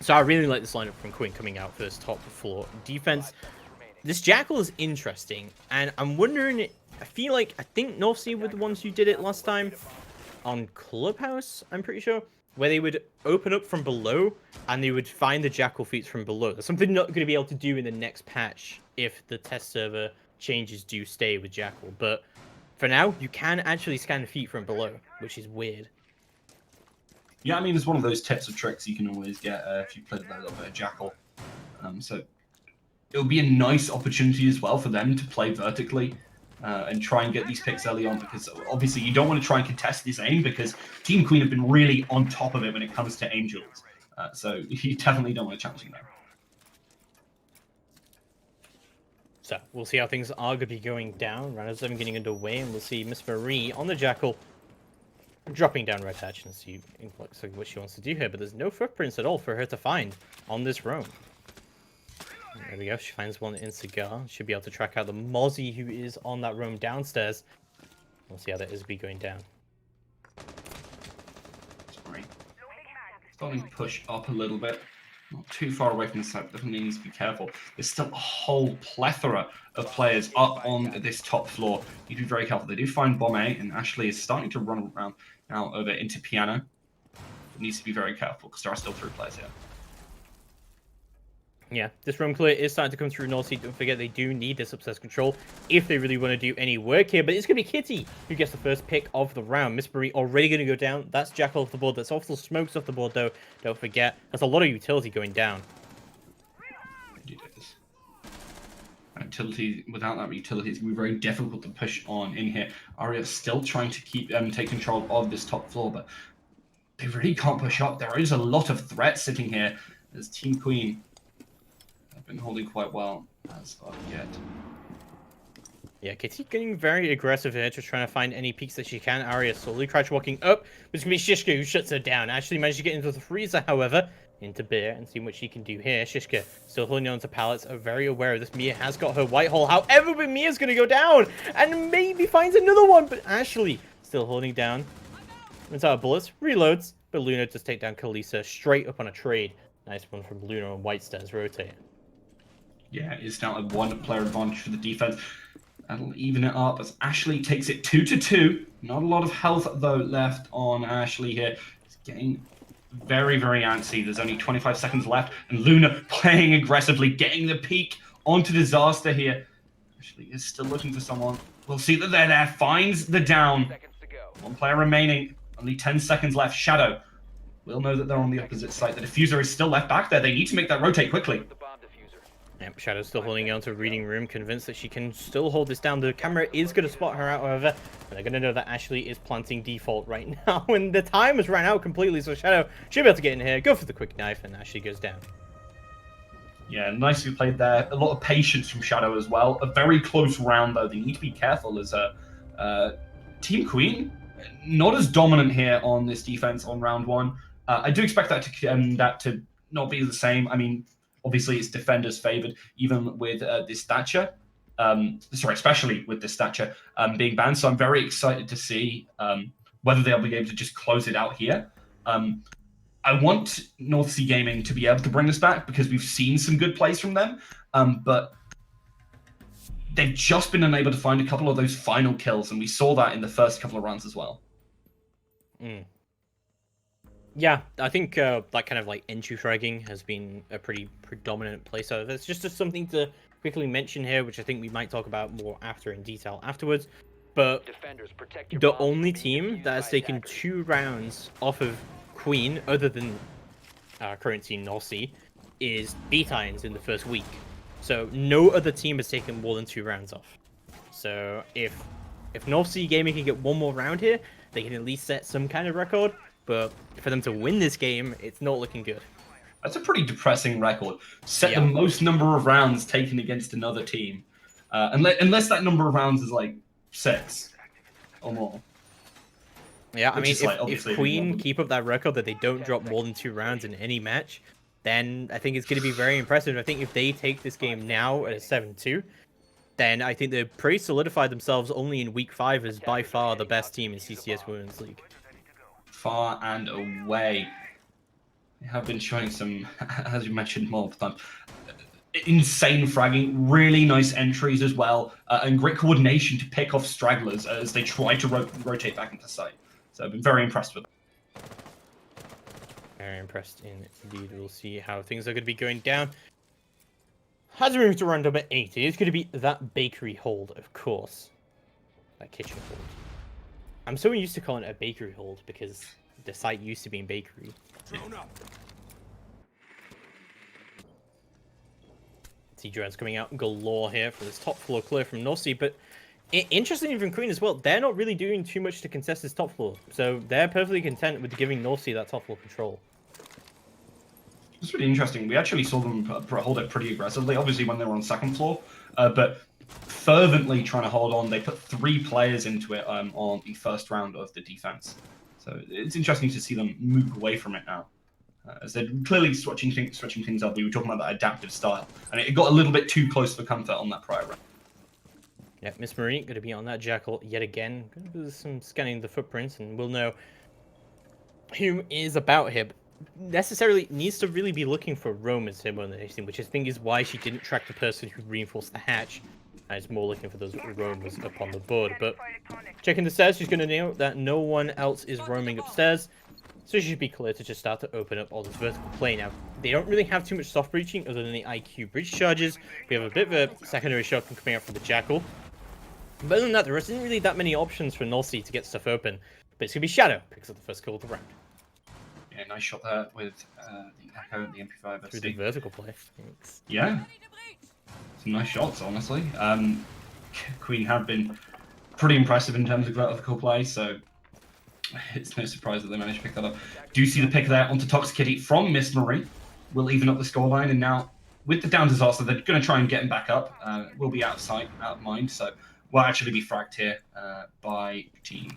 So I really like this lineup from Queen coming out for this top floor defense. This Jackal is interesting, and I'm wondering, I think North Sea were the ones who did it last time on Clubhouse, I'm pretty sure, where they would open up from below and they would find the Jackal feats from below. That's something they're not going to be able to do in the next patch if the test server changes do stay with Jackal. But for now, you can actually scan the feet from below, which is weird. Yeah, I mean, it's one of those tips or tricks you can always get if you played a little bit of Jackal. So it'll be a nice opportunity as well for them to play vertically and try and get these picks early on, because obviously you don't want to try and contest this aim, because Team Queen have been really on top of it when it comes to Angels. So you definitely don't want to challenge them there. So we'll see how things are going to be going down. Round of 7 getting underway, and we'll see Miss Marie on the Jackal dropping down Red Hatch and see what she wants to do here, but there's no footprints at all for her to find on this roam. There we go, she finds one in Cigar. Should be able to track out the Mozzie who is on that roam downstairs. We'll see how that is going down. Sorry. Starting to push up a little bit. Not too far away from the side, definitely needs to be careful. There's still a whole plethora of players up on this top floor. You need to be very careful. They do find Bomb A, and Ashley is starting to run around now over into Piano. It needs to be very careful because there are still 3 players here. Yeah, this roam clear is starting to come through North Sea. Don't forget, they do need this obsessed control if they really want to do any work here. But it's going to be Kitty who gets the first pick of the round. Miss Marie already going to go down. That's Jackal off the board. That's also Smokes off the board, though. Don't forget, there's a lot of utility going down. Utility, without that utility, it's going to be very difficult to push on in here. Arya's still trying to keep take control of this top floor, but they really can't push up. There is a lot of threat sitting here as Team Queen have been holding quite well as of yet. Yeah, Kitty getting very aggressive here, just trying to find any peaks that she can. Arya slowly crouch walking up, but it's going to be Shishka who shuts her down. Actually managed to get into the freezer, however, into Beer, and seeing what she can do here. Shishka still holding on to pallets, are very aware of this. Mia has got her white hole, however, but Mia's going to go down, and maybe finds another one, but Ashley still holding down. Runs out of bullets, reloads, but Luna just take down Kalisa straight up on a trade. Nice one from Luna on White Stairs rotate. Yeah, it's now a 1-player advantage for the defense. That'll even it up as Ashley takes it 2-2. Not a lot of health, though, left on Ashley here. It's getting very, very antsy. There's only 25 seconds left, and Luna playing aggressively, getting the peak onto Disaster here. Ashley is still looking for someone. We'll see that they're there. Finds the down. 1 player remaining. Only 10 seconds left. Shadow. We'll know that they're on the opposite side. The diffuser is still left back there. They need to make that rotate quickly. Yep, Shadow's still holding on to Reading Room, convinced that she can still hold this down. The camera is going to spot her out, however, and they're going to know that Ashley is planting default right now, and the time has run out completely, so Shadow should be able to get in here, go for the quick knife, and Ashley goes down. Yeah, nicely played there. A lot of patience from Shadow as well. A very close round, though. They need to be careful as Team Queen, not as dominant here on this defense on round 1. I do expect that to not be the same. I mean, obviously, it's defenders favored, even with this Thatcher. Especially with this Thatcher being banned. So I'm very excited to see whether they'll be able to just close it out here. I want North Sea Gaming to be able to bring this back because we've seen some good plays from them. But they've just been unable to find a couple of those final kills, and we saw that in the first couple of rounds as well. Yeah, I think that kind of like entry fragging has been a pretty predominant play. So that's just something to quickly mention here, which I think we might talk about more in detail afterwards. But Defenders, protect your the bombs only from being team defused that has by taken attackers. 2 rounds off of Queen, other than current team Nossi, is B-Tines in the first week. So no other team has taken more than 2 rounds off. So if North Sea Gaming can get one more round here, they can at least set some kind of record. But for them to win this game, it's not looking good. That's a pretty depressing record. Set Yeah. the most number of rounds taken against another team, unless that number of rounds is like 6 or more. Yeah, I Which mean, is, like, if obviously a big Queen number. keep up that record that they don't drop more than 2 rounds in any match, then I think it's going to be very impressive. I think if they take this game now at a 7-2, then I think they've pretty solidified themselves only in week 5 as by far the best team in CCS Women's League. Far and away. They have been showing some, as you mentioned multiple times, insane fragging, really nice entries as well, and great coordination to pick off stragglers as they try to rotate back into site. So I've been very impressed with them. Very impressed indeed. We'll see how things are going to be going down. As we move to round number 8, it is going to be that bakery hold, of course. That kitchen hold. I'm so used to calling it a bakery hold because the site used to be in bakery. See drones coming out galore here for this top floor clear from Nossi, but interestingly from Queen as well, they're not really doing too much to contest this top floor, so they're perfectly content with giving Nossi that top floor control. It's really interesting. We actually saw them hold it pretty aggressively, obviously when they were on second floor, but fervently trying to hold on. They put 3 players into it on the first round of the defense. So it's interesting to see them move away from it now. As they're clearly switching things up. We were talking about that adaptive style, and it got a little bit too close for comfort on that prior round. Yeah, Miss Marie going to be on that Jackal yet again. Going to do some scanning the footprints, and we'll know who is about here. But necessarily needs to really be looking for roamers here more than anything, which I think is why she didn't track the person who reinforced the hatch. And is more looking for those roamers up on the board. But checking the stairs, she's going to know that no one else is roaming upstairs. So she should be clear to just start to open up all this vertical play. Now, they don't really have too much soft breaching other than the IQ bridge charges. We have a bit of a secondary shotgun coming out from the Jackal. But other than that, there isn't really that many options for Nossi to get stuff open. But it's going to be Shadow, picks up the first kill of the round. Yeah, nice shot there with the Echo and the MP5. Through the vertical play. Thanks. Yeah. Some nice shots, honestly. Queen have been pretty impressive in terms of vertical play, so it's no surprise that they managed to pick that up. Do see the pick there onto Toxic Kitty from Miss Marie. Will even up the scoreline, and now with the down disaster, they're going to try and get him back up. Will be out of sight, out of mind, so will actually be fragged here by Team.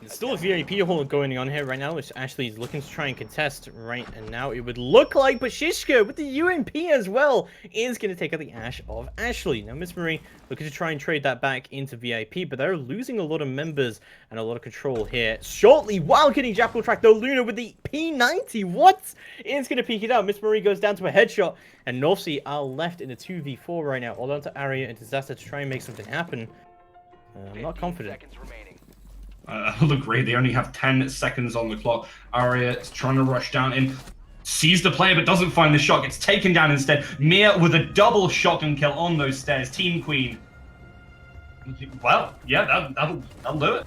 There's still a VIP hole going on here right now, which Ashley is looking to try and contest right and now. It would look like, but Shishka with the UMP as well is going to take out the Ash of Ashley. Now, Miss Marie looking to try and trade that back into VIP, but they're losing a lot of members and a lot of control here. Shortly, while getting Jackal track, though, Luna with the P90. What? It's going to peek it out. Miss Marie goes down to a headshot, and North Sea are left in a 2v4 right now. All down to Aria and Disaster to try and make something happen. I'm not confident. I'll agree. They only have 10 seconds on the clock. Aria is trying to rush down in. Sees the player, but doesn't find the shot. Gets taken down instead. Mia with a double shotgun kill on those stairs. Team Queen. Well, yeah, that'll do it.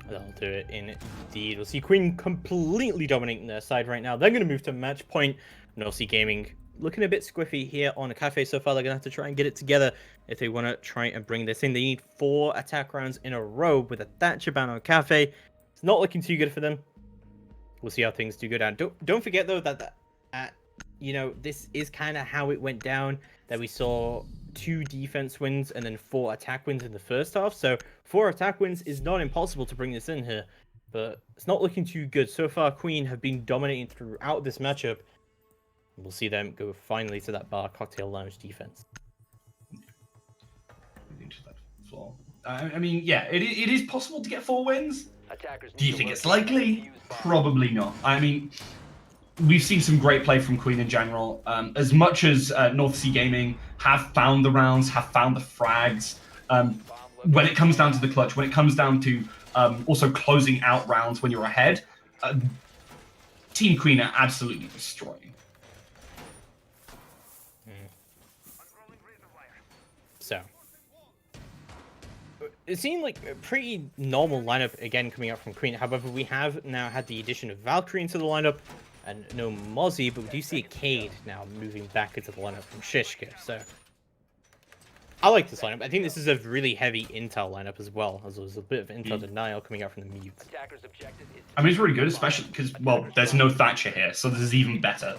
That'll do it indeed. We'll see Queen completely dominating their side right now. They're going to move to match point. North Sea Gaming looking a bit squiffy here on a cafe so far. They're going to have to try and get it together if they want to try and bring this in. They need 4 attack rounds in a row with a Thatcher ban on cafe. It's not looking too good for them. We'll see how things do go down. Don't forget, though, that you know, this is kind of how it went down, that we saw 2 defense wins and then 4 attack wins in the first half. So 4 attack wins is not impossible to bring this in here, but it's not looking too good. So far, Queen have been dominating throughout this matchup. We'll see them go finally to that bar cocktail lounge defense. Into that floor. I mean, yeah, it is possible to get 4 wins. Do you think it's likely? Probably not. I mean, we've seen some great play from Queen in general. As much as North Sea Gaming have found the rounds, have found the frags, when it comes down to the clutch, when it comes down to also closing out rounds when you're ahead, Team Queen are absolutely destroying. So, it seemed like a pretty normal lineup again coming out from Queen. However, we have now had the addition of Valkyrie into the lineup and no Mozzie, but we do see a Cade now moving back into the lineup from Shishka. So I like this lineup. I think this is a really heavy intel lineup as well, as there's a bit of intel denial coming out from the mute. Attacker's objective is I mean, it's really good, especially because, well, there's no Thatcher here, so this is even better.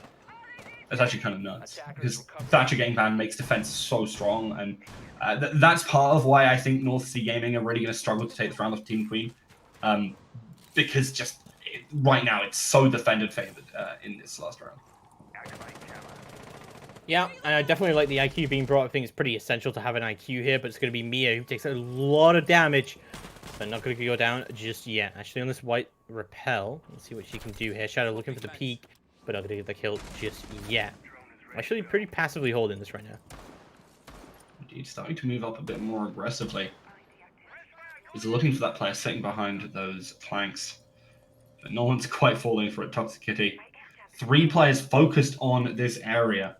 It's actually kind of nuts, because Thatcher getting banned makes defense so strong, and that's part of why I think North Sea Gaming are really going to struggle to take this round off Team Queen, because just right now it's so defended favored in this last round. Yeah, and I definitely like the IQ being brought. I think it's pretty essential to have an IQ here, but it's going to be Mia who takes a lot of damage. But not going to go down just yet. Actually, on this white repel, let's see what she can do here. Shadow looking for the peak, but not going to get the kill just yet. Actually, pretty passively holding this right now. Indeed, starting to move up a bit more aggressively. He's looking for that player sitting behind those planks. But no one's quite falling for it, Toxic Kitty. 3 players focused on this area.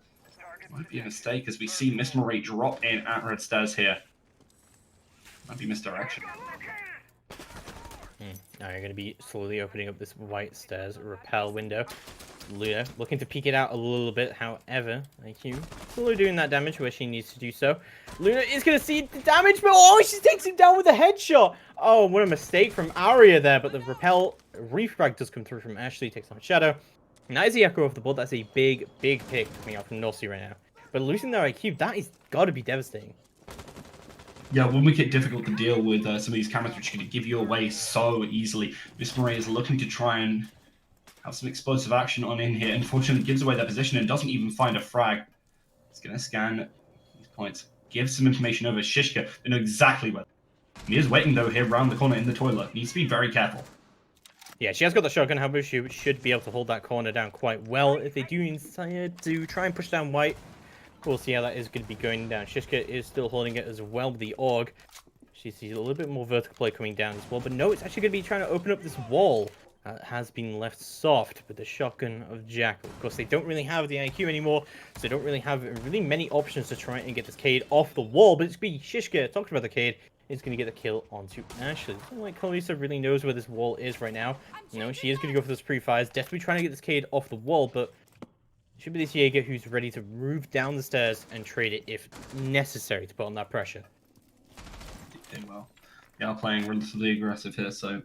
Might be a mistake as we see Miss Marie drop in at red stairs here. Might be misdirection. Now you're going to be slowly opening up this white stairs repel window. Luna looking to peek it out a little bit, however, IQ slowly doing that damage where she needs to do so. Luna is going to see the damage, but oh, she takes him down with a headshot. Oh, what a mistake from Arya there, but the repel refrag does come through from Ashley, takes on Shadow. And that is the echo of the board. That's a big, big pick coming out from North Sea right now. But losing their IQ, that is got to be devastating. Yeah, will make it difficult to deal with some of these cameras which are going to give you away so easily. Miss Marie is looking to try and have some explosive action on in here. Unfortunately, gives away that position and doesn't even find a frag. He's going to scan these points, give some information over Shishka. They know exactly where. He is waiting, though, here around the corner in the toilet. Needs to be very careful. Yeah, she has got the shotgun, however, she should be able to hold that corner down quite well. If they do decide to try and push down white, we'll see how that is going to be going down. Shishka is still holding it as well with the AUG. She sees a little bit more vertical play coming down as well. But no, it's actually going to be trying to open up this wall. Has been left soft with the shotgun of Jackal. Of course, they don't really have the IQ anymore, so they don't really have many options to try and get this Cade off the wall. But it's going to be Shishka, talking about the Cade, is going to get the kill onto Ashley. It's not like Kalisa really knows where this wall is right now. You know, she is going to go for those pre-fires, definitely trying to get this Cade off the wall, but it should be this Jaeger who's ready to move down the stairs and trade it if necessary to put on that pressure. Okay, well, they are playing relatively aggressive here, so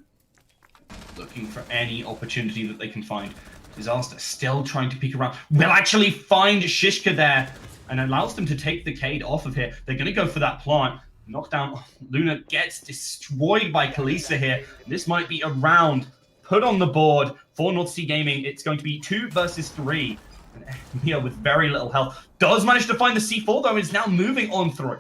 looking for any opportunity that they can find. Disaster still trying to peek around. Will actually find Shishka there and allows them to take the Cade off of here. They're going to go for that plant. Knockdown. Luna gets destroyed by Kalisa here. This might be a round put on the board for North Sea Gaming. It's going to be 2 versus 3. And Mia with very little health does manage to find the C4 though. Is now moving on through.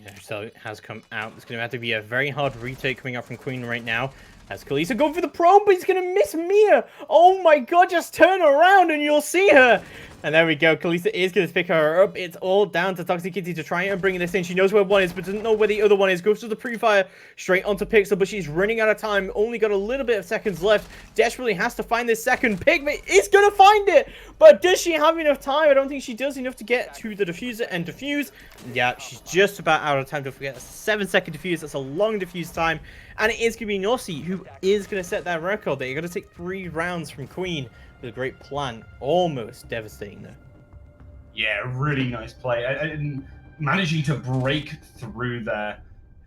Yeah, so it has come out. It's going to have to be a very hard retake coming out from Queen right now. As Kalisa going for the prone, but he's going to miss Mia. Oh my god, just turn around and you'll see her. And there we go. Kalisa is going to pick her up. It's all down to Toxic Kitty to try and bring this in. She knows where one is, but doesn't know where the other one is. Goes to the pre-fire straight onto Pixel, but she's running out of time. Only got a little bit of seconds left. Desperately has to find this second pick, but is going to find it. But does she have enough time? I don't think she does enough to get to the diffuser and defuse. Yeah, she's just about out of time. Don't forget, a 7-second defuse. That's a long defuse time. And it is going to be North Sea who is going to set that record. They're going to take 3 rounds from Queen with a great plan. Almost devastating, though. Yeah, really nice play. And managing to break through there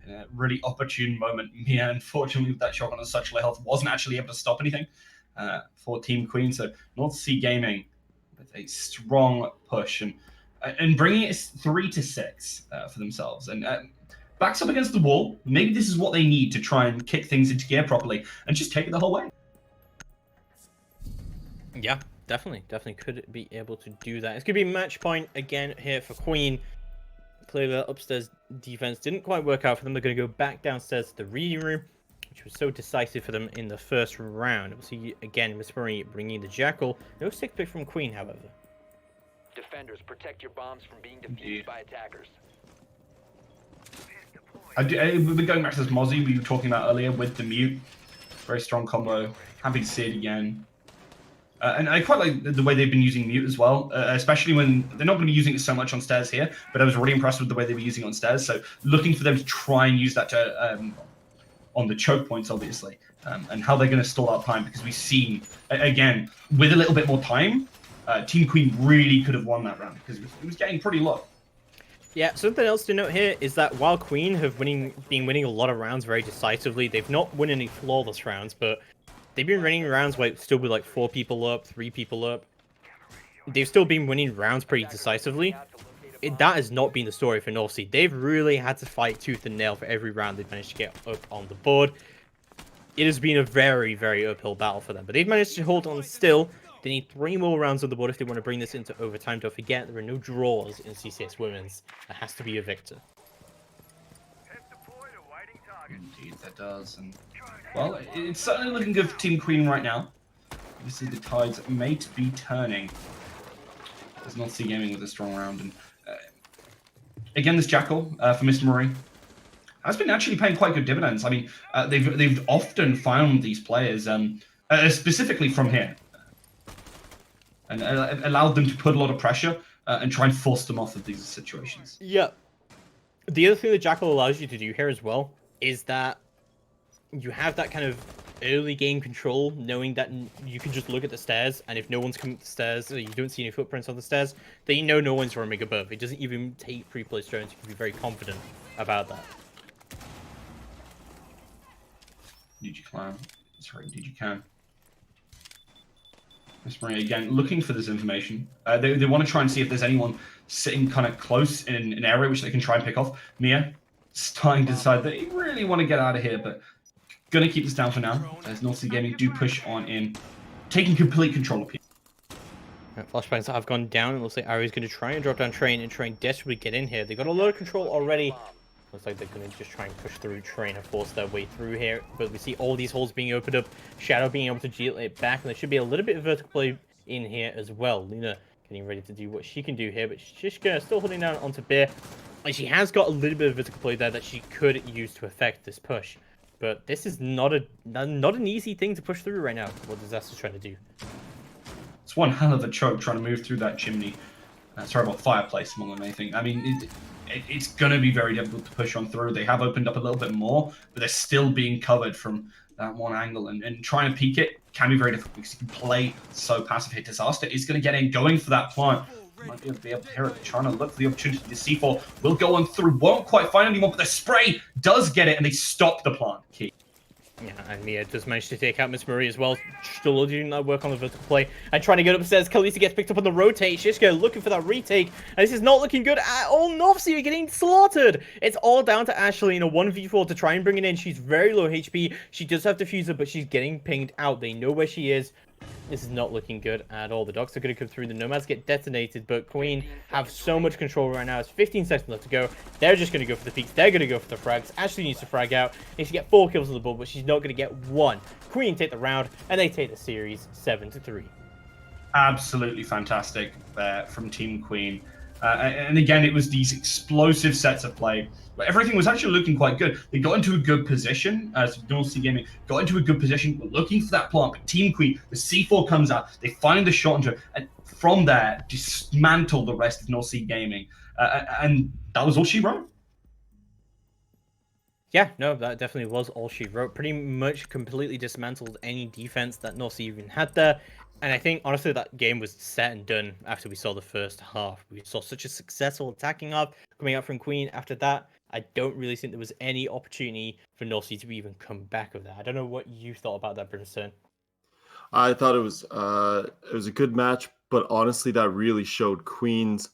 in a really opportune moment. Mia, unfortunately, with that shotgun on such low health, wasn't actually able to stop anything for Team Queen. So North Sea Gaming with a strong push and bringing it 3-6 for themselves. And backs up against the wall. Maybe this is what they need to try and kick things into gear properly and just take it the whole way. Yeah, definitely could be able to do that. It's going to be match point again here for Queen. Clearly that upstairs defense didn't quite work out for them. They're going to go back downstairs to the reading room, which was so decisive for them in the first round. We'll see again Miss Marie bringing the Jackal. No 6 pick from Queen, however. Defenders, protect your bombs from being defused by attackers. We've been going back to this Mozzie we were talking about earlier with the mute. Very strong combo. Happy to see it again. And I quite like the way they've been using mute as well, especially when they're not going to be using it so much on stairs here. But I was really impressed with the way they were using it on stairs. So looking for them to try and use that to on the choke points, obviously, and how they're going to stall out time, because we've seen again with a little bit more time, Team Queen really could have won that round because it was getting pretty low. Yeah, something else to note here is that while Queen have been winning a lot of rounds very decisively, they've not won any flawless rounds, but they've been winning rounds where still with like 4 people up, 3 people up. They've still been winning rounds pretty decisively. That has not been the story for North Sea. They've really had to fight tooth and nail for every round they've managed to get up on the board. It has been a very, very uphill battle for them, but they've managed to hold on still. They need 3 more rounds on the board if they want to bring this into overtime. Don't forget, there are no draws in CCS Women's. There has to be a victor. Indeed, that does. And well, it's certainly looking good for Team Queen right now. Obviously, the tides may be turning. There's North Sea Gaming with a strong round. And again, this Jackal for Mr. Murray has been actually paying quite good dividends. I mean, they've often found these players, specifically from here, and allowed them to put a lot of pressure and try and force them off of these situations. Yeah. The other thing that Jackal allows you to do here as well is that you have that kind of early game control, knowing that you can just look at the stairs, and if no one's coming up the stairs, or you don't see any footprints on the stairs, then you know no one's roaming above. It doesn't even take pre-placed drones. You can be very confident about that. Did you climb? Sorry, did you can? Miss Maria again looking for this information. They want to try and see if there's anyone sitting kind of close in an area which they can try and pick off. Mia starting to decide that they really want to get out of here, but gonna keep this down for now as North Sea Gaming do push on in, taking complete control of people. Flashbangs have gone down. It looks like Ari's going to try and drop down Train and try and desperately get in here. They got a lot of control already. Looks like they're going to just try and push through Train and force their way through here. But we see all these holes being opened up. Shadow being able to G it back. And there should be a little bit of vertical play in here as well. Luna getting ready to do what she can do here. But Shishka still holding down onto Bear. And she has got a little bit of vertical play there that she could use to affect this push. But this is not an easy thing to push through right now. What Disaster's trying to do. It's one hell of a choke trying to move through that chimney. Sorry about fireplace more than anything. I mean, it's going to be very difficult to push on through. They have opened up a little bit more, but they're still being covered from that one angle. And trying to peek it can be very difficult because you can play so passive here. Disaster is going to get in, going for that plant. Might be able to hear it, trying to look for the opportunity. The C4 will go on through, won't quite find anyone, but the spray does get it, and they stop the plant. Key. Yeah, and Mia does manage to take out Miss Marie as well. Still doing that work on the vertical play and trying to get upstairs. Khaleesi gets picked up on the rotate. Shishka looking for that retake, and this is not looking good at all. North Sea are getting slaughtered. It's all down to Ashley in a 1v4 to try and bring it in. She's very low HP. She does have diffuser, but she's getting pinged out. They know where she is. This is not looking good at all. The dogs are going to come through. The Nomads get detonated, but Queen have so much control right now. It's 15 seconds left to go. They're just going to go for the peaks. They're going to go for the frags. Ashley needs to frag out. Needs to get 4 kills on the board, but she's not going to get 1. Queen take the round, and they take the series 7-3. Absolutely fantastic from Team Queen. And again, it was these explosive sets of play. But everything was actually looking quite good. They got into a good position, as North Sea Gaming got into a good position. We're looking for that plant, but Team Queen, the C4 comes out. They find the shot into it, and from there, dismantle the rest of North Sea Gaming. And that was all she wrote. Yeah, no, that definitely was all she wrote. Pretty much completely dismantled any defense that North Sea even had there. And I think, honestly, that game was set and done after we saw the first half. We saw such a successful attacking half coming out from Queen. After that, I don't really think there was any opportunity for North Sea to even come back of that. I don't know what you thought about that, Brimstone. I thought it was a good match, but honestly, that really showed Queen's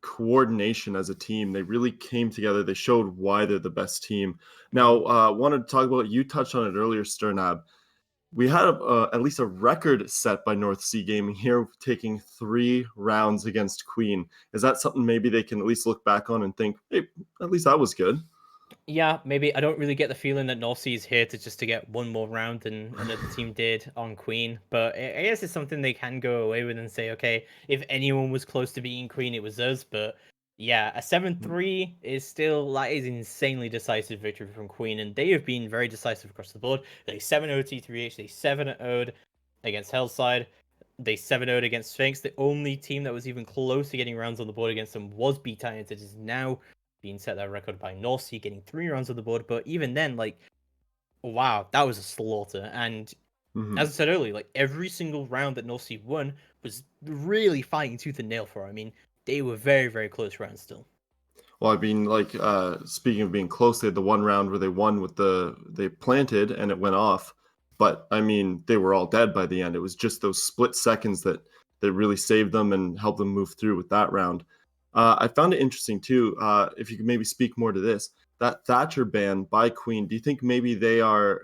coordination as a team. They really came together. They showed why they're the best team. Now, wanted to talk about, you touched on it earlier, Sternab. We had at least a record set by North Sea Gaming here, taking 3 rounds against Queen. Is that something maybe they can at least look back on and think, hey, at least that was good? Yeah, maybe. I don't really get the feeling that North Sea is here to get 1 more round than another team did on Queen. But I guess it's something they can go away with and say, okay, if anyone was close to beating Queen, it was us. But yeah, a 7-3 is still, that is insanely decisive victory from Queen. And they have been very decisive across the board. They 7-0 T3H, they 7-0'd against Hellside. They 7-0'd against Sphinx. The only team that was even close to getting rounds on the board against them was B-Titans. It is now being set that record by North Sea, getting 3 rounds on the board. But even then, like, wow, that was a slaughter. And as I said earlier, like, every single round that North Sea won was really fighting tooth and nail for. I mean, they were very, very close rounds still. Well, I mean, like, speaking of being close, they had the one round where they won with they planted and it went off. But I mean, they were all dead by the end. It was just those split seconds that really saved them and helped them move through with that round. I found it interesting too. If you could maybe speak more to this, that Thatcher ban by Queen. Do you think maybe they're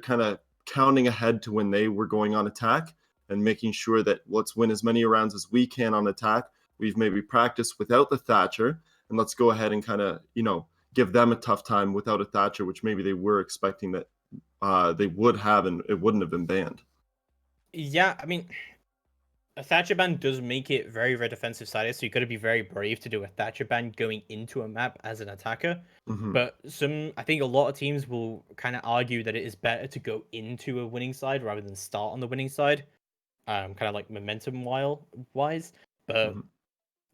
kind of counting ahead to when they were going on attack and making sure that let's win as many rounds as we can on attack? We've maybe practiced without the Thatcher, and let's go ahead and kind of, give them a tough time without a Thatcher, which maybe they were expecting that they would have, and it wouldn't have been banned. Yeah, I mean, a Thatcher ban does make it very, very defensive sided, so you got to be very brave to do a Thatcher ban going into a map as an attacker. But I think a lot of teams will kind of argue that it is better to go into a winning side rather than start on the winning side, kind of like momentum wise. But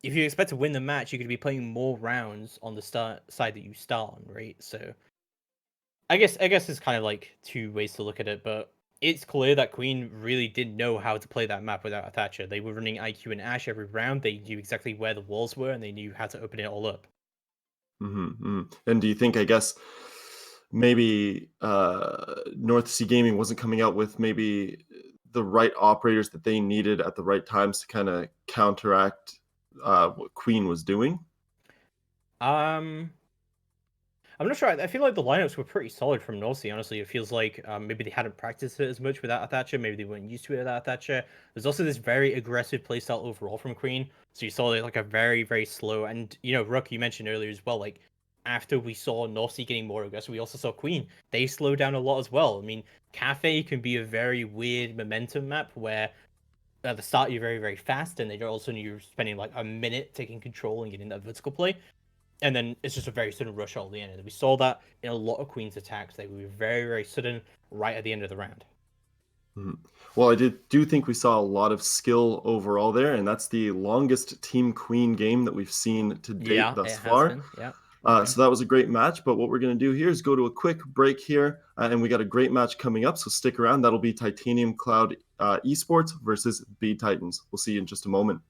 if you expect to win the match, you're going to be playing more rounds on the side that you start on, right? So I guess it's kind of like two ways to look at it, but it's clear that Queen really didn't know how to play that map without a Thatcher. They were running IQ and Ash every round. They knew exactly where the walls were, and they knew how to open it all up. And do you think, I guess, maybe North Sea Gaming wasn't coming out with maybe the right operators that they needed at the right times to kind of counteract what Queen was doing? I'm not sure. I feel like the lineups were pretty solid from North Sea, honestly. It feels like maybe they hadn't practiced it as much without a Thatcher. Maybe they weren't used to it without a Thatcher. There's also this very aggressive playstyle overall from Queen. So you saw like a very, very slow, and Rook, you mentioned earlier as well, like after we saw North Sea getting more aggressive, we also saw Queen. They slowed down a lot as well. I mean, Cafe can be a very weird momentum map where at the start you're very, very fast, and then also you're spending like a minute taking control and getting that vertical play. And then it's just a very sudden rush all the end. And we saw that in a lot of Queen's attacks. They were very, very sudden right at the end of the round. Well, I do think we saw a lot of skill overall there, and that's the longest Team Queen game that we've seen to date thus far. So that was a great match. But what we're going to do here is go to a quick break here, and we got a great match coming up. So stick around. That'll be Titanium Cloud Esports versus B Titans. We'll see you in just a moment.